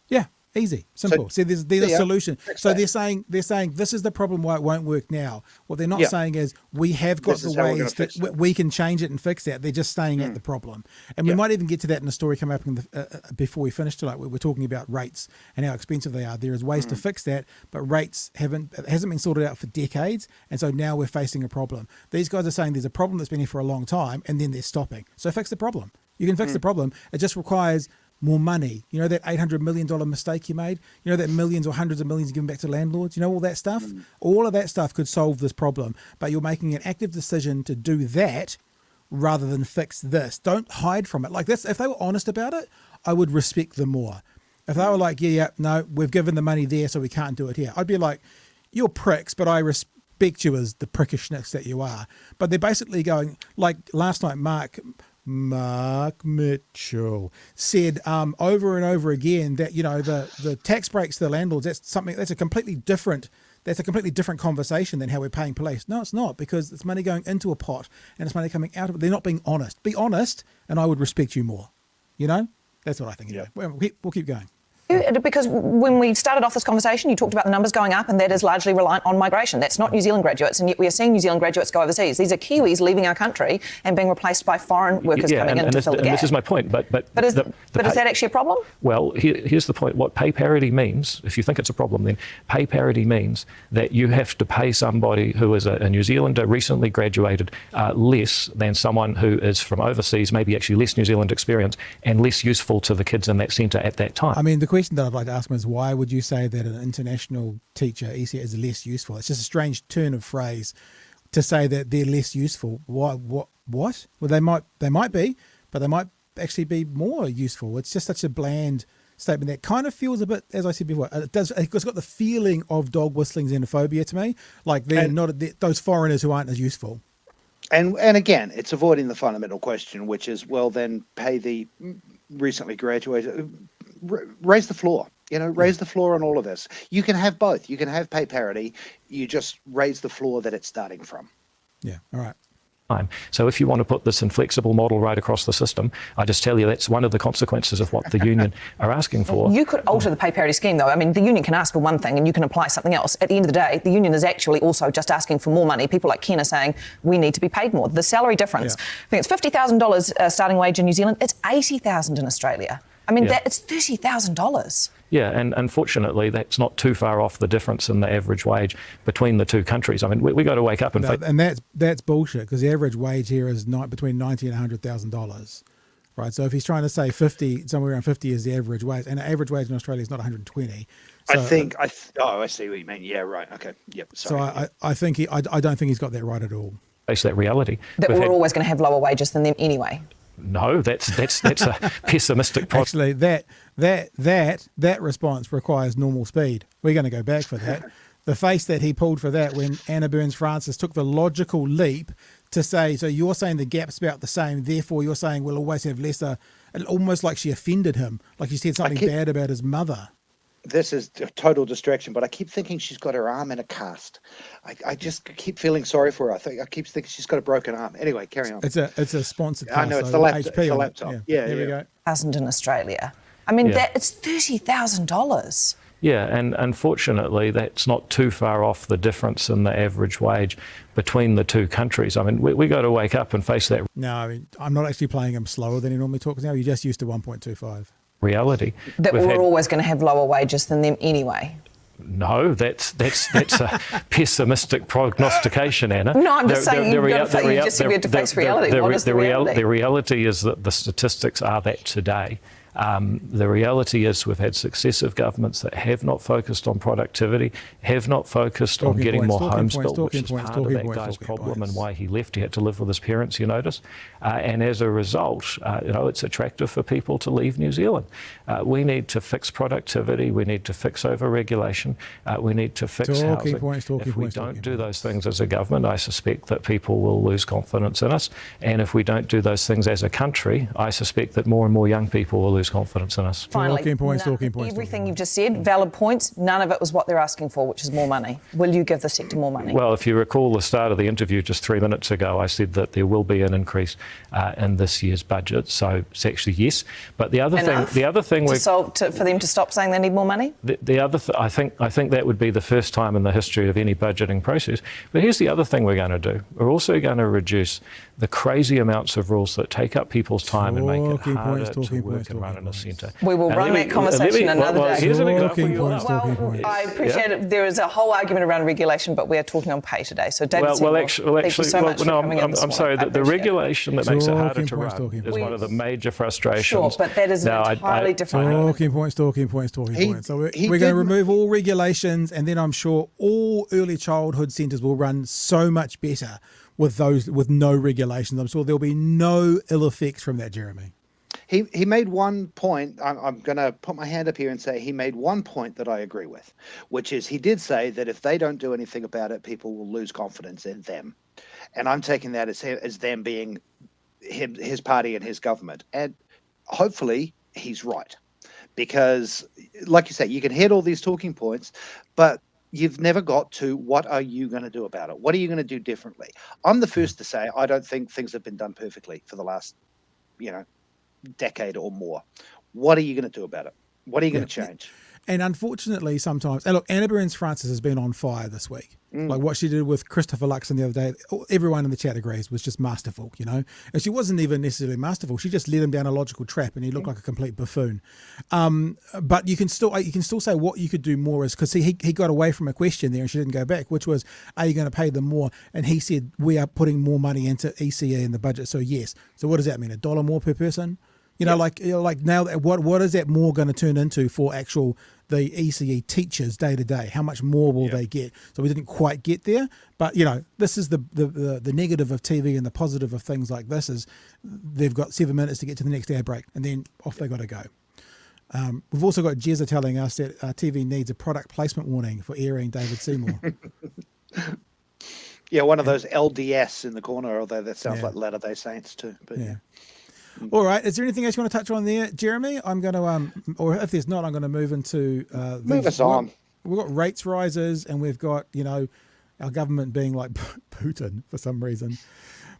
Yeah. Easy, simple. So there's a solution. So they're saying this is the problem why it won't work now. What they're not saying is we have got the ways that we can change it and fix that. They're just staying at the problem. And we might even get to that in a story coming up before we finish tonight. We're talking about rates and how expensive they are. There is ways to fix that, but rates hasn't been sorted out for decades, and so now we're facing a problem. These guys are saying there's a problem that's been here for a long time, and then they're stopping. So fix the problem. You can fix the problem. It just requires more money. That $800 million mistake you made, that millions or hundreds of millions given back to landlords, all that stuff, all of that stuff could solve this problem. But you're making an active decision to do that rather than fix this. Don't hide from it. Like this, if they were honest about it, I would respect them more. If they were like, no, we've given the money there, so we can't do it here, I'd be like, you're pricks, but I respect you as the prickishness that you are. But they're basically going, like last night, Mark Mitchell said over and over again that the tax breaks to the landlords, that's a completely different conversation than how we're paying police. No, it's not, because it's money going into a pot and it's money coming out of it. They're not being honest. Be honest, and I would respect you more. That's what I think. Anyway. We'll keep going. Because when we started off this conversation, you talked about the numbers going up, and that is largely reliant on migration. That's not New Zealand graduates, and yet we are seeing New Zealand graduates go overseas. These are Kiwis leaving our country and being replaced by foreign workers coming in to fill the gap. This is my point. But is that actually a problem? Well, here's the point. What pay parity means, if you think it's a problem, then pay parity means that you have to pay somebody who is a New Zealander, recently graduated, less than someone who is from overseas, maybe actually less New Zealand experience and less useful to the kids in that centre at that time. I mean, the question that I'd like to ask him is, why would you say that an international teacher, ECE, is less useful? It's just a strange turn of phrase to say that they're less useful. What? Well, they might be, but they might actually be more useful. It's just such a bland statement that kind of feels a bit, as I said before, it's got the feeling of dog whistling xenophobia to me. Like those foreigners who aren't as useful. And again, it's avoiding the fundamental question, which is, well, then pay the recently graduated. Raise the floor, raise the floor on all of this. You can have both. You can have pay parity. You just raise the floor that it's starting from. Yeah. All right. So if you want to put this inflexible model right across the system, I just tell you that's one of the consequences of what the union are asking for. You could alter the pay parity scheme, though. I mean, the union can ask for one thing and you can apply something else. At the end of the day, the union is actually also just asking for more money. People like Ken are saying we need to be paid more. The salary difference, I think it's $50,000 starting wage in New Zealand. It's $80,000 in Australia. I mean, it's $30,000. Yeah, and unfortunately, that's not too far off the difference in the average wage between the two countries. I mean, we got to wake up and... And that's bullshit, because the average wage here is between $90,000 and $100,000, right? So if he's trying to say 50, somewhere around 50 is the average wage, and the average wage in Australia is not 120. So, I see what you mean. Yeah, right. Okay. Yep. Sorry. So I don't think he's got that right at all. Face that reality. That we're always going to have lower wages than them anyway. No, that's a pessimistic point. Actually, that response requires normal speed. We're going to go back for that. The face that he pulled for that when Anna Burns-Francis took the logical leap to say, so you're saying the gap's about the same, therefore you're saying we'll always have lesser, almost like she offended him, like she said something bad about his mother. This is a total distraction, but I keep thinking she's got her arm in a cast. I just keep feeling sorry for her. I keep thinking she's got a broken arm. Anyway, carry on. It's a sponsored cast. I know, it's the laptop. Yeah, there we go. $1,000 in Australia. I mean, it's $30,000. Yeah, and unfortunately, that's not too far off the difference in the average wage between the two countries. I mean, we got to wake up and face that. No, I mean, I'm not actually playing him slower than he normally talks now. You're just used to 1.25. reality. That we're always going to have lower wages than them anyway. No, that's a pessimistic prognostication, Anna. No, I'm just saying you just said we had to face reality. What is the reality? The reality is that the statistics are that today. The reality is we've had successive governments that have not focused on productivity, have not focused on getting more homes built, which is part of that guy's problem and why he left. He had to live with his parents, you notice. And as a result, it's attractive for people to leave New Zealand. We need to fix productivity. We need to fix over-regulation. We need to fix housing. If we don't do those things as a government, I suspect that people will lose confidence in us. And if we don't do those things as a country, I suspect that more and more young people will lose confidence in us. Finally, talking points. Everything you've just said, valid points, none of it was what they're asking for, which is more money. Will you give the sector more money? Well, if you recall the start of the interview just 3 minutes ago, I said that there will be an increase in this year's budget. So it's actually yes. But the other thing for them to stop saying they need more money? I think that would be the first time in the history of any budgeting process. But here's the other thing we're going to do. We're also going to reduce the crazy amounts of rules that take up people's time and make it harder to work and run in a centre. We will run that conversation another day. Here's an example. I appreciate it. There is a whole argument around regulation, but we are talking on pay today. So David Seymour, thank you so much for coming in this morning. I'm sorry, the regulation that makes it harder to run is one of the major frustrations. Sure, but that is an entirely different... Talking points. So we're going to remove all regulations, and then I'm sure all early childhood centres will run so much better with no regulations. I'm sure there'll be no ill effects from that, Jeremy. He made one point. I'm going to put my hand up here and say he made one point that I agree with, which is he did say that if they don't do anything about it, people will lose confidence in them. And I'm taking that as them being his party and his government. And hopefully he's right. Because, like you say, you can hit all these talking points, but you've never got to what are you going to do about it? What are you going to do differently? I'm the first to say I don't think things have been done perfectly for the last, decade or more. What are you going to do about it? What are you going to change? And unfortunately, sometimes, and look, Anna Francis has been on fire this week. Like what she did with Christopher Luxon the other day, everyone in the chat agrees was just masterful, And she wasn't even necessarily masterful. She just led him down a logical trap, and he looked like a complete buffoon. But you can still say what you could do more is because he got away from a question there, and she didn't go back, which was, are you going to pay them more? And he said, we are putting more money into ECE in the budget. So yes. So what does that mean? $1 more per person? Like now, what is that more going to turn into for the ECE teachers day to day? How much more will they get? So we didn't quite get there, but this is the negative of TV, and the positive of things like this is they've got 7 minutes to get to the next ad break, and then off they got to go. We've also got Jezza telling us that TV needs a product placement warning for airing David Seymour. Yeah, one of those LDS in the corner, although that sounds like Latter-day Saints too. But yeah. All right. Is there anything else you want to touch on there, Jeremy? I'm going to, or if there's not, I'm going to move into... move us on. We've got rates rises, and we've got, our government being like Putin for some reason.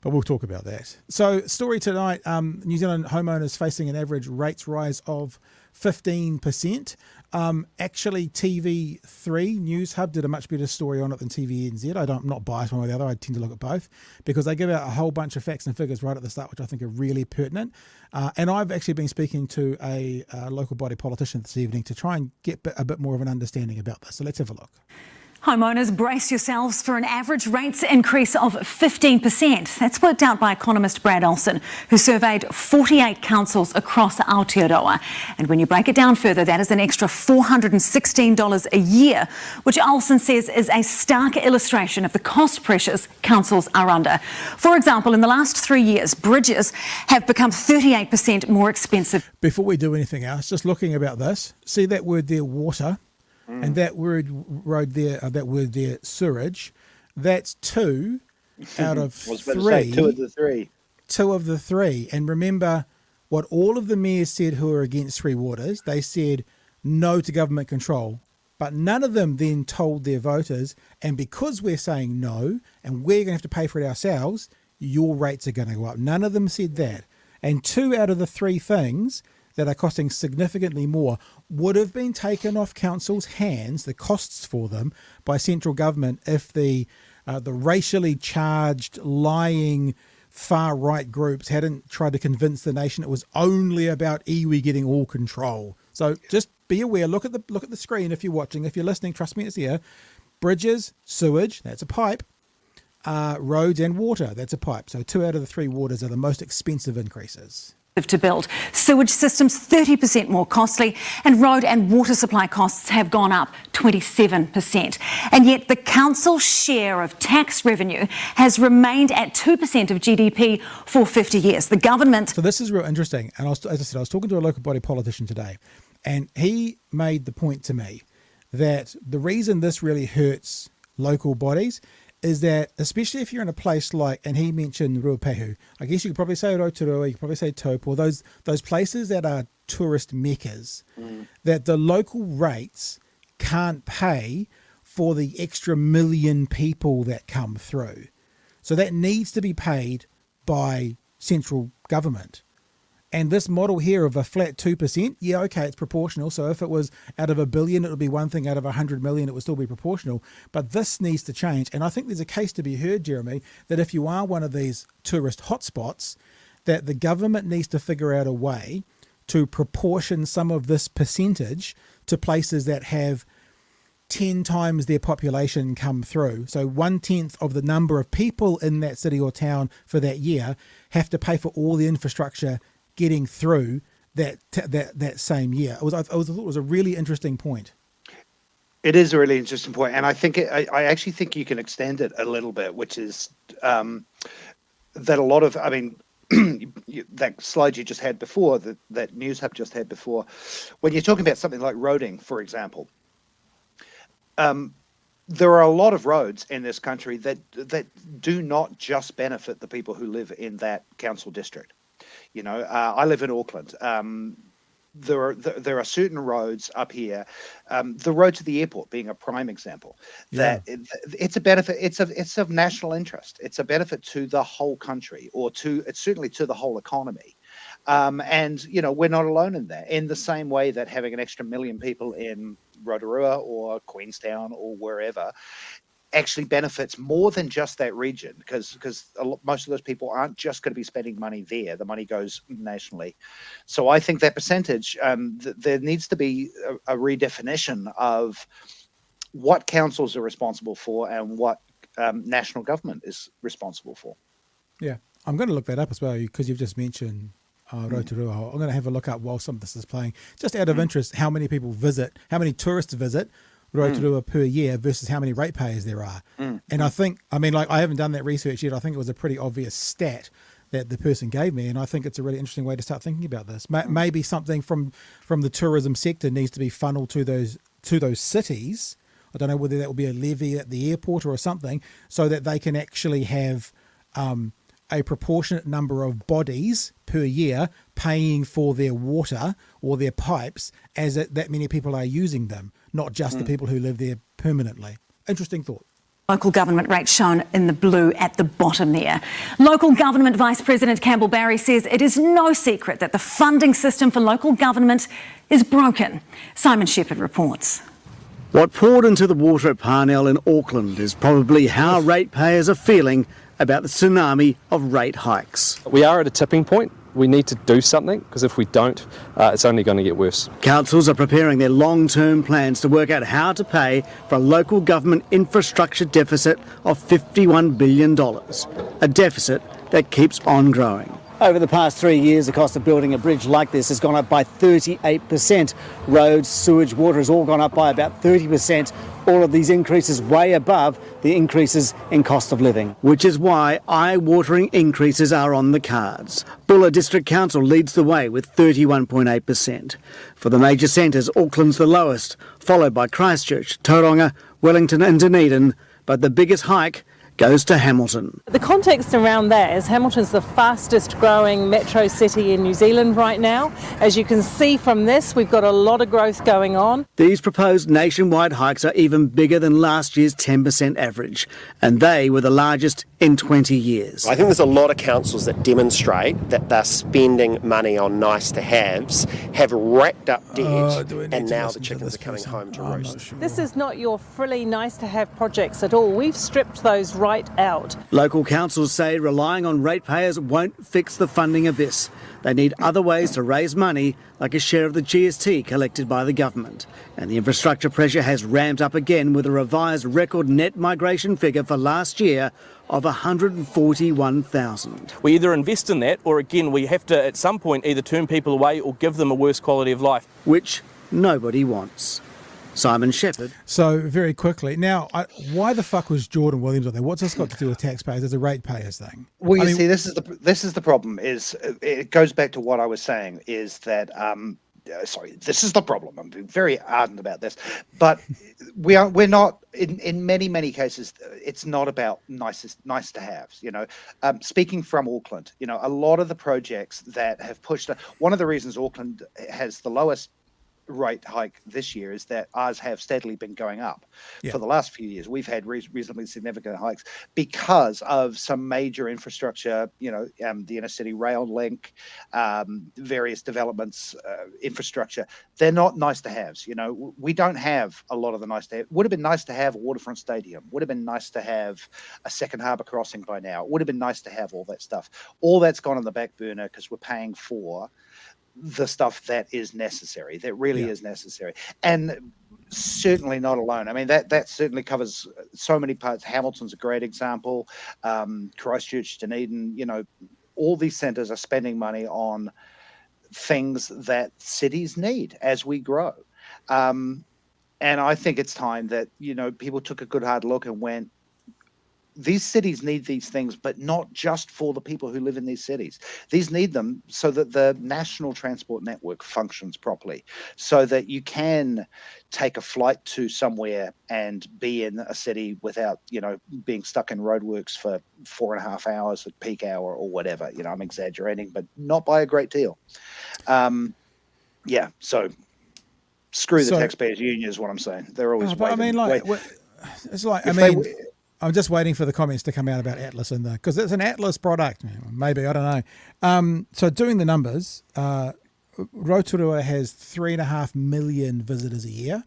But we'll talk about that. So, story tonight, New Zealand homeowners facing an average rates rise of 15%. Actually, TV3 News Hub did a much better story on it than TVNZ. I'm not biased one way or the other. I tend to look at both because they give out a whole bunch of facts and figures right at the start, which I think are really pertinent. And I've actually been speaking to a local body politician this evening to try and get a bit more of an understanding about this. So let's have a look. Homeowners, brace yourselves for an average rates increase of 15%. That's worked out by economist Brad Olsen, who surveyed 48 councils across Aotearoa. And when you break it down further, that is an extra $416 a year, which Olsen says is a stark illustration of the cost pressures councils are under. For example, in the last 3 years, bridges have become 38% more expensive. Before we do anything else, just looking about this, see that word there, water? And that word there, sewerage, that's 2 out of 3. 2 of the 3. 2 of the 3. And remember what all of the mayors said who are against Three Waters. They said no to government control. But none of them then told their voters, and because we're saying no, and we're going to have to pay for it ourselves, your rates are going to go up. None of them said that. And 2 out of the 3 things that are costing significantly more would have been taken off councils' hands, the costs for them, by central government if the racially charged, lying far-right groups hadn't tried to convince the nation it was only about iwi getting all control. So just be aware, look at the screen if you're watching. If you're listening, trust me, it's here. Bridges, sewage, that's a pipe. Roads and water, that's a pipe. So 2 out of the 3 waters are the most expensive increases. To build. Sewage systems 30% more costly, and road and water supply costs have gone up 27%. And yet the council's share of tax revenue has remained at 2% of GDP for 50 years. The government... So this is real interesting. And as I said, I was talking to a local body politician today, and he made the point to me that the reason this really hurts local bodies is that, especially if you're in a place like, and he mentioned Ruapehu, I guess you could probably say Rotorua, you could probably say Taupo, those places that are tourist meccas, that the local rates can't pay for the extra million people that come through. So that needs to be paid by central government. And this model here of a flat 2%, yeah, okay, it's proportional. So if it was out of $1 billion, it would be one thing. Out of 100 million, it would still be proportional. But this needs to change. And I think there's a case to be heard, Jeremy, that if you are one of these tourist hotspots, that the government needs to figure out a way to proportion some of this percentage to places that have 10 times their population come through. So 1/10 of the number of people in that city or town for that year have to pay for all the infrastructure getting through that same year. I thought it was a really interesting point. It is a really interesting point, and I think I actually think you can extend it a little bit, which is that a lot of, I mean, that slide you just had before, that News Hub just had before, when you're talking about something like roading, for example, there are a lot of roads in this country that do not just benefit the people who live in that council district. You know, I live in Auckland. There are certain roads up here, the road to the airport being a prime example, that it's a benefit. It's of national interest. It's a benefit to the whole country, or it's certainly to the whole economy. And you know, we're not alone in that. In the same way that having an extra million people in Rotorua or Queenstown or wherever actually benefits more than just that region, because most of those people aren't just going to be spending money there. The money goes nationally. So I think that percentage, there needs to be a redefinition of what councils are responsible for and what national government is responsible for. Yeah, I'm going to look that up as well, because you've just mentioned Rotorua. I'm going to have a look up while some of this is playing, just out of interest, how many tourists visit Rotorua per year versus how many ratepayers there are. And I think, I mean, like, I haven't done that research yet. I think it was a pretty obvious stat that the person gave me, and I think it's a really interesting way to start thinking about this. Maybe something from the tourism sector needs to be funneled to those cities. I don't know whether that will be a levy at the airport or something, so that they can actually have a proportionate number of bodies per year paying for their water or their pipes as that many people are using them, not just the people who live there permanently. Interesting thought. Local government rates shown in the blue at the bottom there. Local Government Vice President Campbell Barry says it is no secret that the funding system for local government is broken. Simon Shepherd reports. What poured into the water at Parnell in Auckland is probably how ratepayers are feeling about the tsunami of rate hikes. We are at a tipping point. We need to do something, because if we don't, it's only going to get worse. Councils are preparing their long-term plans to work out how to pay for a local government infrastructure deficit of $51 billion, a deficit that keeps on growing. Over the past 3 years, the cost of building a bridge like this has gone up by 38%. Roads, sewage, water has all gone up by about 30%. All of these increases way above the increases in cost of living, which is why eye-watering increases are on the cards. Bulla District Council leads the way with 31.8%. For the major centres, Auckland's the lowest, followed by Christchurch, Tauranga, Wellington and Dunedin, but the biggest hike goes to Hamilton. The context around that is Hamilton's the fastest growing metro city in New Zealand right now. As you can see from this, we've got a lot of growth going on. These proposed nationwide hikes are even bigger than last year's 10% average, and they were the largest in 20 years. I think there's a lot of councils that demonstrate that they're spending money on nice-to-haves, have racked up debt, and now the chickens are coming home to roost. This is not your frilly nice-to-have projects at all. We've stripped those right right out. Local councils say relying on ratepayers won't fix the funding abyss. They need other ways to raise money, like a share of the GST collected by the government. And the infrastructure pressure has ramped up again with a revised record net migration figure for last year of 141,000. We either invest in that, or again, we have to at some point either turn people away or give them a worse quality of life. Which nobody wants. Simon Shepherd. So very quickly, now, why the fuck was Jordan Williams on there? What's this got to do with taxpayers? It's a ratepayers thing. Well, see, this is the problem. Is it goes back to what I was saying? Is that this is the problem. I'm being very ardent about this, but we're not in many cases. It's not about nice to haves. Speaking from Auckland, a lot of the projects that have pushed. One of the reasons Auckland has the lowest rate hike this year is that ours have steadily been going up for the last few years. We've had reasonably significant hikes because of some major infrastructure, the inner city rail link, various developments, infrastructure. They're not nice to haves. We don't have a lot of the nice to have. Would have been nice to have a waterfront stadium. Would have been nice to have a second harbour crossing by now. Would have been nice to have all that stuff. All that's gone on the back burner because we're paying for the stuff that is necessary, that really is necessary, and certainly not alone. I mean, that certainly covers so many parts. Hamilton's a great example. Christchurch, Dunedin, all these centres are spending money on things that cities need as we grow. And I think it's time that, people took a good hard look and went, these cities need these things, but not just for the people who live in these cities. These need them so that the national transport network functions properly, so that you can take a flight to somewhere and be in a city without, being stuck in roadworks for 4.5 hours at peak hour or whatever. I'm exaggerating, but not by a great deal. So screw the taxpayers union is what I'm saying. They're always I'm just waiting for the comments to come out about Atlas because it's an Atlas product. Maybe, I don't know. So doing the numbers, Rotorua has 3.5 million visitors a year,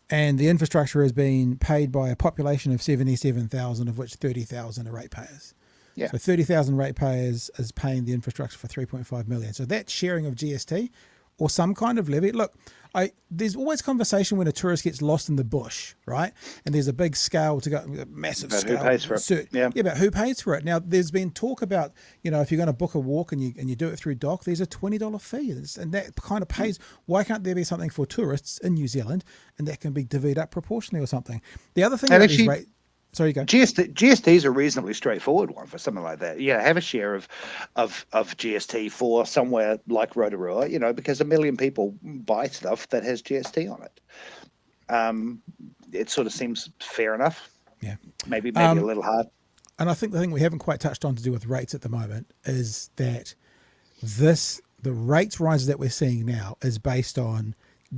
and the infrastructure has been paid by a population of 77,000, of which 30,000 are ratepayers. Yeah. So 30,000 ratepayers is paying the infrastructure for 3.5 million. So that sharing of GST or some kind of levy. Look, there's always conversation when a tourist gets lost in the bush, right? And there's a big scale to go, a massive about scale. Who pays for it? About who pays for it. Now, there's been talk about, if you're going to book a walk and you do it through DOC, there's a $20 fee. And that kind of pays. Why can't there be something for tourists in New Zealand and that can be divvied up proportionally or something? The other thing about these rates... Sorry, go. GST is a reasonably straightforward one for something like that. Have a share of GST for somewhere like Rotorua, because 1 million people buy stuff that has GST on it. It sort of seems fair enough. Yeah. Maybe a little hard. And I think the thing we haven't quite touched on to do with rates at the moment is that the rates rises that we're seeing now is based on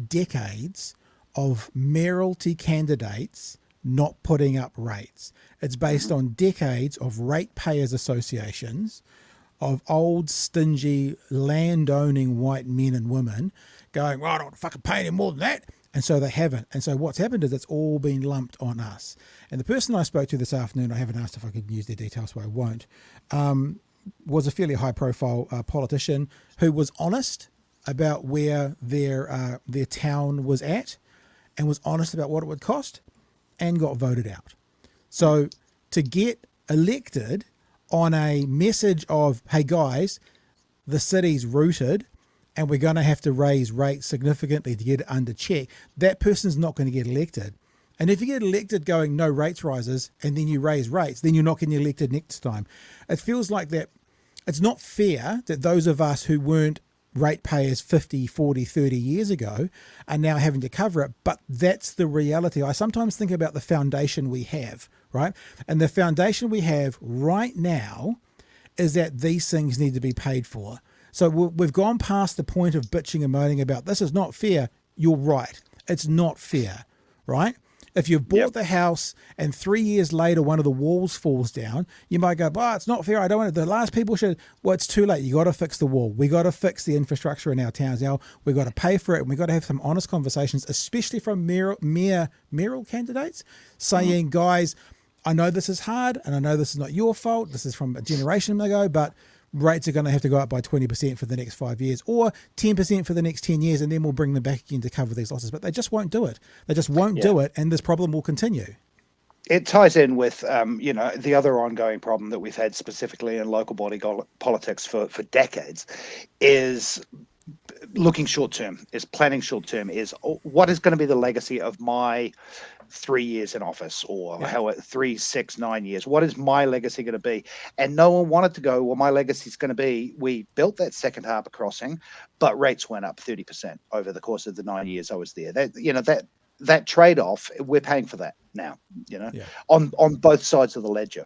decades of mayoralty candidates not putting up rates. It's based on decades of ratepayers associations, of old, stingy, land-owning white men and women going, well, I don't want to fucking pay any more than that. And so they haven't. And so what's happened is it's all been lumped on us. And the person I spoke to this afternoon, I haven't asked if I could use their details, so I won't, was a fairly high-profile politician who was honest about where their town was at and was honest about what it would cost, and got voted out. So to get elected on a message of, hey guys, the city's rooted and we're going to have to raise rates significantly to get it under check, that person's not going to get elected. And if you get elected going, no rates rises, and then you raise rates, then you're not getting elected next time. It feels like that it's not fair that those of us who weren't ratepayers 50, 40, 30 years ago are now having to cover it, but that's the reality. I sometimes think about the foundation we have, right? And the foundation we have right now is that these things need to be paid for. So we've gone past the point of bitching and moaning about this is not fair. You're right. It's not fair, right? If you've bought the house and 3 years later one of the walls falls down, you might go, it's not fair. I don't want it. The last people should. Well, it's too late. You got to fix the wall. We got to fix the infrastructure in our towns. Now we got to pay for it, and we got to have some honest conversations, especially from mayoral candidates, saying, guys, I know this is hard, and I know this is not your fault. This is from a generation ago, but rates are going to have to go up by 20% for the next 5 years, or 10% for the next 10 years, and then we'll bring them back again to cover these losses. But they just won't do it. They just won't do it, and this problem will continue. It ties in with, the other ongoing problem that we've had specifically in local body politics for decades is looking short term, is planning short term, is what is going to be the legacy of my 3 years in office, or 3, 6, 9 years. What is my legacy going to be? And no one wanted to go, well, my legacy is going to be, we built that second harbour crossing, but rates went up 30% over the course of the 9 years I was there. That trade-off, we're paying for that now, on both sides of the ledger.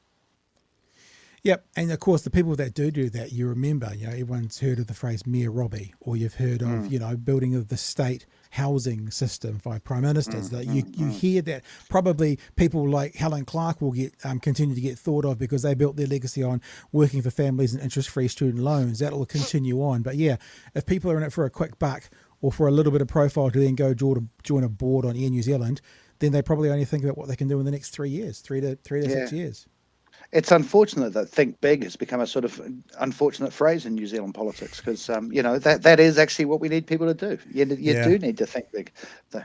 Yep, and of course the people that do that, you remember, everyone's heard of the phrase Mayor Robbie, or you've heard of, building of the state housing system by prime ministers. You hear that probably people like Helen Clark will get continue to get thought of because they built their legacy on working for families and interest-free student loans. That'll continue on. But yeah, if people are in it for a quick buck or for a little bit of profile to then go join a board on Air New Zealand, then they probably only think about what they can do in the next 3 years, three to 6 years. It's unfortunate that think big has become a sort of unfortunate phrase in New Zealand politics, because that is actually what we need people to do. You do need to think big,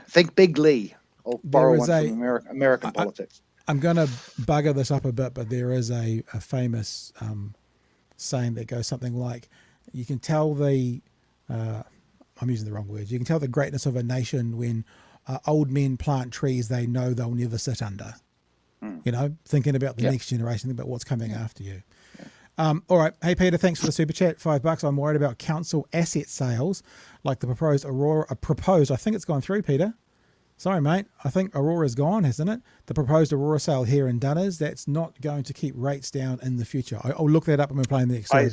think bigly, or borrow one from American politics. I'm going to bugger this up a bit, but there is a famous saying that goes something like, "You can tell the I'm using the wrong words. You can tell the greatness of a nation when old men plant trees they know they'll never sit under." Thinking about the next generation, thinking about what's coming after you. All right. Hey, Peter, thanks for the super chat. $5. I'm worried about council asset sales, like the proposed Aurora. I think it's gone through, Peter. Sorry, mate. I think Aurora's gone, hasn't it? The proposed Aurora sale here in Dunners, that's not going to keep rates down in the future. I'll look that up when we're playing the next story.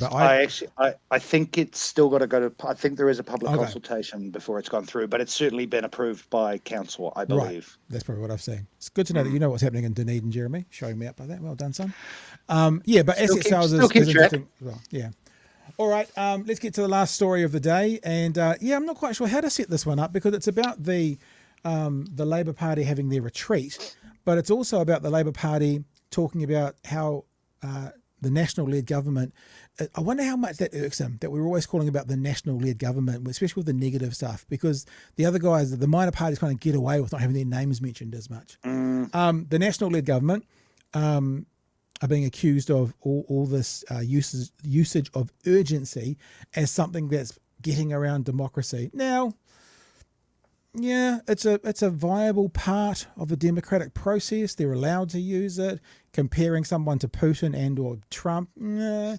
I think it's still got to go to. I think there is a public consultation before it's gone through, but it's certainly been approved by council, I believe. Right. That's probably what I've seen. It's good to know that you know what's happening in Dunedin, Jeremy. Showing me up by that. Well done, son. But asset sales is interesting as well. Yeah. All right. Let's get to the last story of the day, and I'm not quite sure how to set this one up because it's about the Labour Party having their retreat, but it's also about the Labour Party talking about how the national-led government, I wonder how much that irks them, that we're always calling about the national-led government, especially with the negative stuff, because the other guys, the minor parties kind of get away with not having their names mentioned as much. The national-led government are being accused of all this usage of urgency as something that's getting around democracy. Now, yeah, it's a viable part of the democratic process. They're allowed to use it. Comparing someone to Putin and or Trump, don't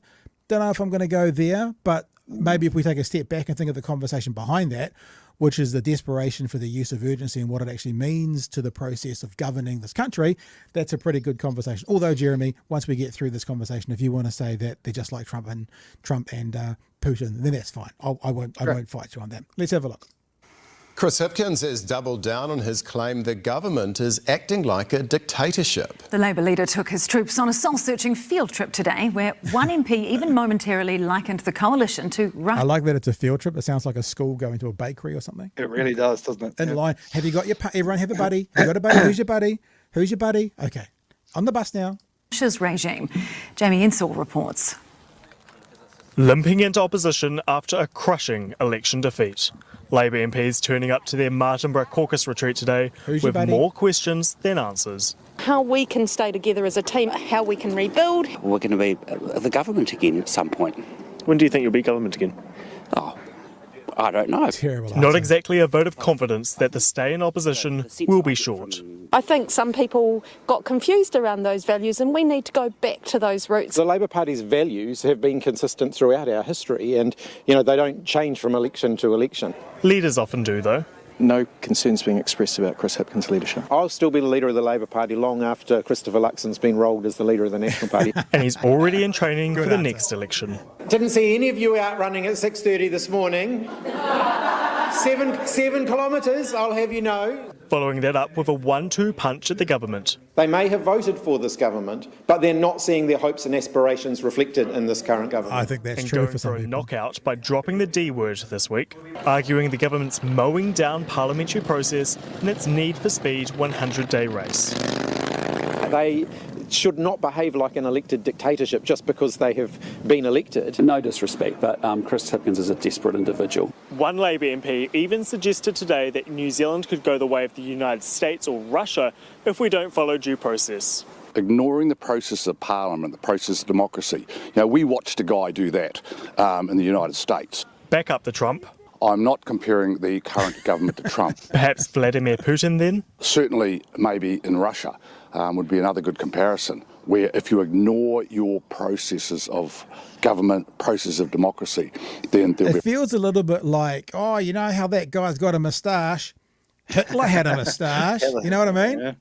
know if I'm going to go there. But maybe if we take a step back and think of the conversation behind that, which is the desperation for the use of urgency and what it actually means to the process of governing this country, that's a pretty good conversation. Although, Jeremy, once we get through this conversation, if you want to say that they're just like Trump and Putin, then that's fine. I won't fight you on that. Let's have a look. Chris Hipkins has doubled down on his claim the government is acting like a dictatorship. The Labour leader took his troops on a soul-searching field trip today, where one MP even momentarily likened the coalition to Russia. I like that it's a field trip. It sounds like a school going to a bakery or something. It really does, doesn't it? In line. Have you got everyone have a buddy? Have you got a buddy? Who's your buddy? Who's your buddy? Okay. On the bus now. Russia's regime. Jamie Insall reports. Limping into opposition after a crushing election defeat. Labour MPs turning up to their Martinborough caucus retreat today with more questions than answers. How we can stay together as a team, how we can rebuild. We're going to be the government again at some point. When do you think you'll be government again? Oh, I don't know. Terrible. Not exactly a vote of confidence that the stay in opposition will be short. I think some people got confused around those values and we need to go back to those roots. The Labour Party's values have been consistent throughout our history and, they don't change from election to election. Leaders often do, though. No concerns being expressed about Chris Hipkins' leadership. I'll still be the leader of the Labour Party long after Christopher Luxon's been rolled as the leader of the National Party. And he's already in training for the next election. Didn't see any of you out running at 6:30 this morning. 7 kilometres, I'll have you know. Following that up with a 1-2 punch at the government. They may have voted for this government, but they're not seeing their hopes and aspirations reflected in this current government. I think that's and true going for some a people. knockout by dropping the D word this week, arguing the government's mowing down parliamentary process and its need for speed 100-day race. They should not behave like an elected dictatorship just because they have been elected. No disrespect, but Chris Hipkins is a desperate individual. One Labour MP even suggested today that New Zealand could go the way of the United States or Russia if we don't follow due process. Ignoring the process of Parliament, the process of democracy. We watched a guy do that in the United States. Back up the Trump. I'm not comparing the current government to Trump. Perhaps Vladimir Putin then? Certainly, maybe in Russia would be another good comparison, where if you ignore your processes of government, process of democracy, then it feels a little bit like, you know how that guy's got a moustache? Hitler had a moustache. You know what I mean? Yeah.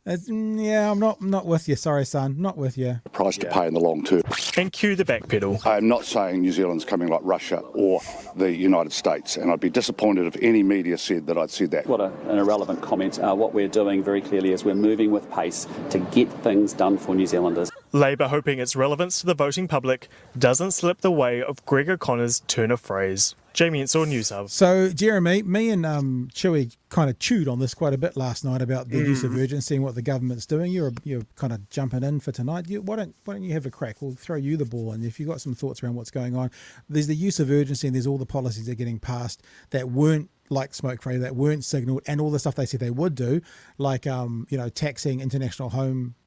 I'm not with you. Sorry, son, not with you. Price to pay in the long term. And cue the backpedal. I'm not saying New Zealand's coming like Russia or the United States, and I'd be disappointed if any media said that I'd said that. What an irrelevant comment. What we're doing very clearly is we're moving with pace to get things done for New Zealanders. Labour hoping its relevance to the voting public doesn't slip the way of Greg O'Connor's turn of phrase. Jamie Ensor, News Hub. So, Jeremy, me and Chewy kind of chewed on this quite a bit last night about the use of urgency and what the government's doing. You're kind of jumping in for tonight. Why don't you have a crack? We'll throw you the ball, and if you've got some thoughts around what's going on. There's the use of urgency, and there's all the policies that are getting passed that weren't like smoke free, that weren't signalled, and all the stuff they said they would do, like taxing international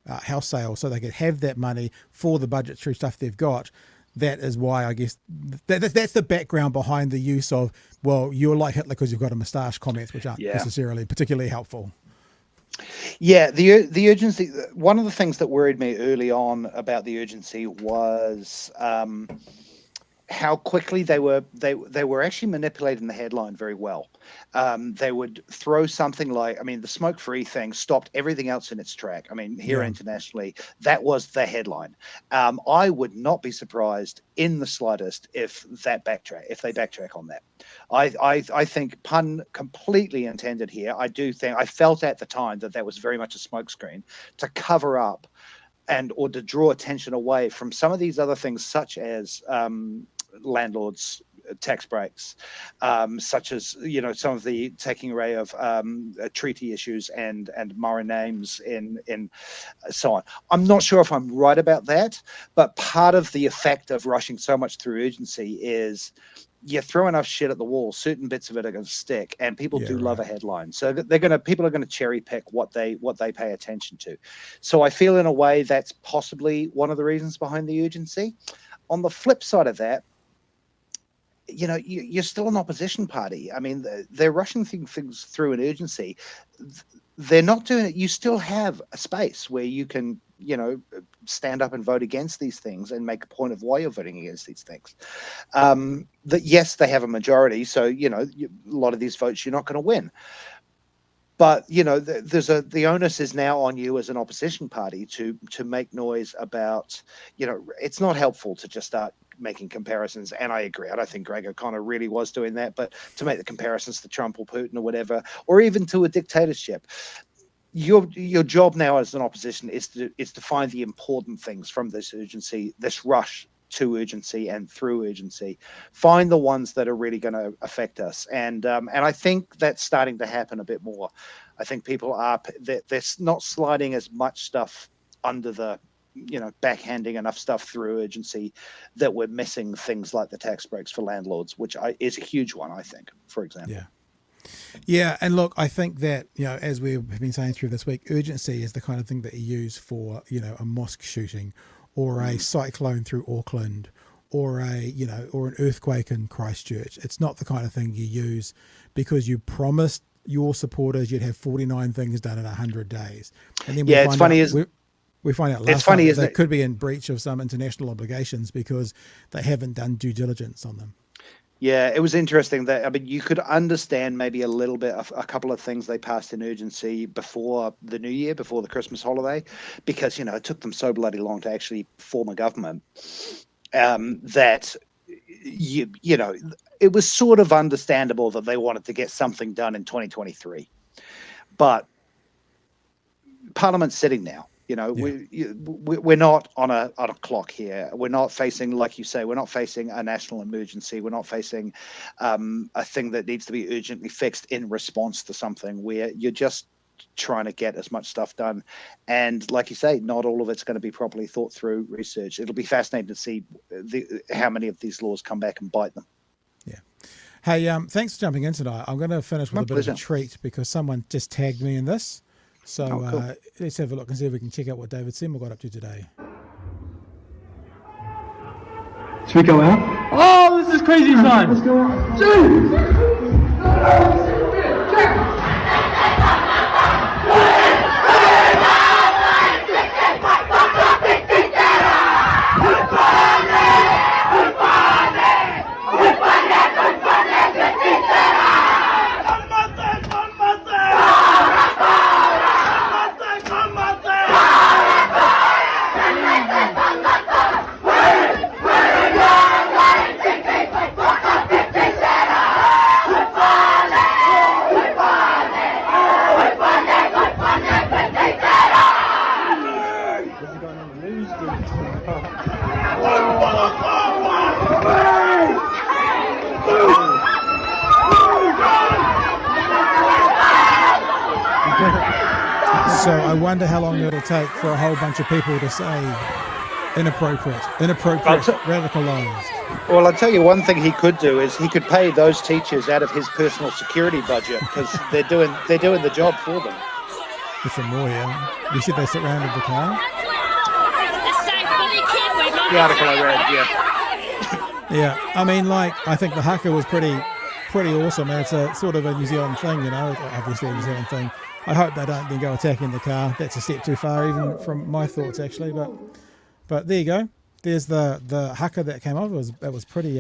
house sales, so they could have that money for the budgetary stuff they've got. That is why I guess that's the background behind the use of, well, you're like Hitler because you've got a moustache comments, which aren't necessarily particularly helpful. Yeah, the urgency. One of the things that worried me early on about the urgency was how quickly they were actually manipulating the headline very well. They would throw something like, the smoke-free thing stopped everything else in its track. Here internationally, that was the headline. I would not be surprised in the slightest if they backtrack on that. I think pun completely intended here. I felt at the time that was very much a smokescreen to cover up or to draw attention away from some of these other things, such as landlords' tax breaks, such as some of the taking away of treaty issues and Maori names in so on. I'm not sure if I'm right about that, but part of the effect of rushing so much through urgency is you throw enough shit at the wall, certain bits of it are going to stick, and people do love a headline. So people are going to cherry pick what they pay attention to. So I feel in a way that's possibly one of the reasons behind the urgency. On the flip side of that, you're still an opposition party. They're rushing things through an urgency. They're not doing it. You still have a space where you can, stand up and vote against these things and make a point of why you're voting against these things. That yes, they have a majority, so a lot of these votes you're not going to win. But the onus is now on you as an opposition party to make noise about. It's not helpful to just start making comparisons, and I agree. I don't think Greg O'Connor really was doing that, but to make the comparisons to Trump or Putin or whatever, or even to a dictatorship, your job now as an opposition is to find the important things from this urgency, this rush to urgency and through urgency. Find the ones that are really going to affect us, and I think that's starting to happen a bit more. I think people they're not sliding as much stuff under the backhanding enough stuff through urgency that we're missing things like the tax breaks for landlords, which is a huge one, I think, for example. Yeah. And look, I think that, as we've been saying through this week, urgency is the kind of thing that you use for, a mosque shooting or a cyclone through Auckland or or an earthquake in Christchurch. It's not the kind of thing you use because you promised your supporters you'd have 49 things done in 100 days. And then it's funny we find out last night that they could be in breach of some international obligations because they haven't done due diligence on them. Yeah, it was interesting that, you could understand maybe a little bit of a couple of things they passed in urgency before the New Year, before the Christmas holiday, because, it took them so bloody long to actually form a government that, it was sort of understandable that they wanted to get something done in 2023. But Parliament's sitting now. We're not on a clock here. We're not facing, like you say, we're not facing a national emergency. We're not facing a thing that needs to be urgently fixed in response to something where you're just trying to get as much stuff done. And like you say, not all of it's going to be properly thought through research. It'll be fascinating to see how many of these laws come back and bite them. Yeah. Hey, thanks for jumping in tonight. I'm going to finish with a bit of a treat because someone just tagged me in this. So cool. Let's have a look and see if we can check out what David Seymour got up to today. Should we go out? Oh, this is crazy time. Let's go out. Dude! So I wonder how long it'll take for a whole bunch of people to say inappropriate, radicalised. Well, I'll tell you one thing he could do is he could pay those teachers out of his personal security budget because they're doing the job for them. It's a more, yeah. You said they surrounded the car? The article I read, yeah. Yeah, I mean, like, I think the haka was pretty awesome. And it's a sort of a New Zealand thing, you know, obviously a New Zealand thing. I hope they don't then go attacking the car. That's a step too far, even from my thoughts, actually. But there you go. There's the haka that came off. It was pretty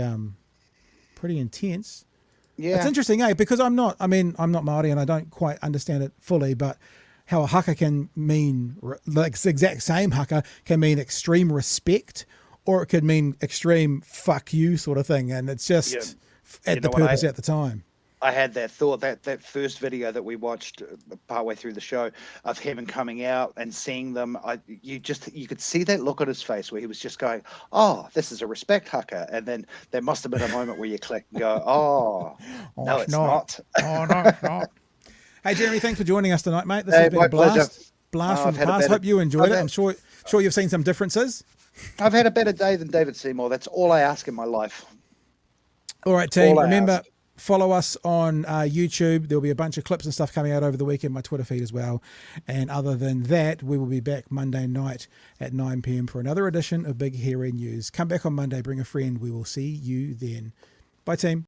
intense. Yeah, it's interesting, because I'm not Māori and I don't quite understand it fully, but how a haka can mean, like the exact same haka can mean extreme respect, or it could mean extreme fuck you sort of thing, and it's just at the purpose at the time. I had that thought, that first video that we watched partway through the show of him coming out and seeing them, you could see that look on his face where he was just going, oh, this is a respect haka. And then there must have been a moment where you click and go, oh no, it's not. Oh, no, it's not. Hey, Jeremy, thanks for joining us tonight, mate. This has been a blast. Blast from the past. Hope you enjoyed it. I'm sure you've seen some differences. I've had a better day than David Seymour. That's all I ask in my life. All right, team. Remember, follow us on YouTube. There'll be a bunch of clips and stuff coming out over the weekend, my Twitter feed as well. And other than that, we will be back Monday night at 9 p.m. for another edition of Big Hairy News. Come back on Monday, bring a friend. We will see you then. Bye, team.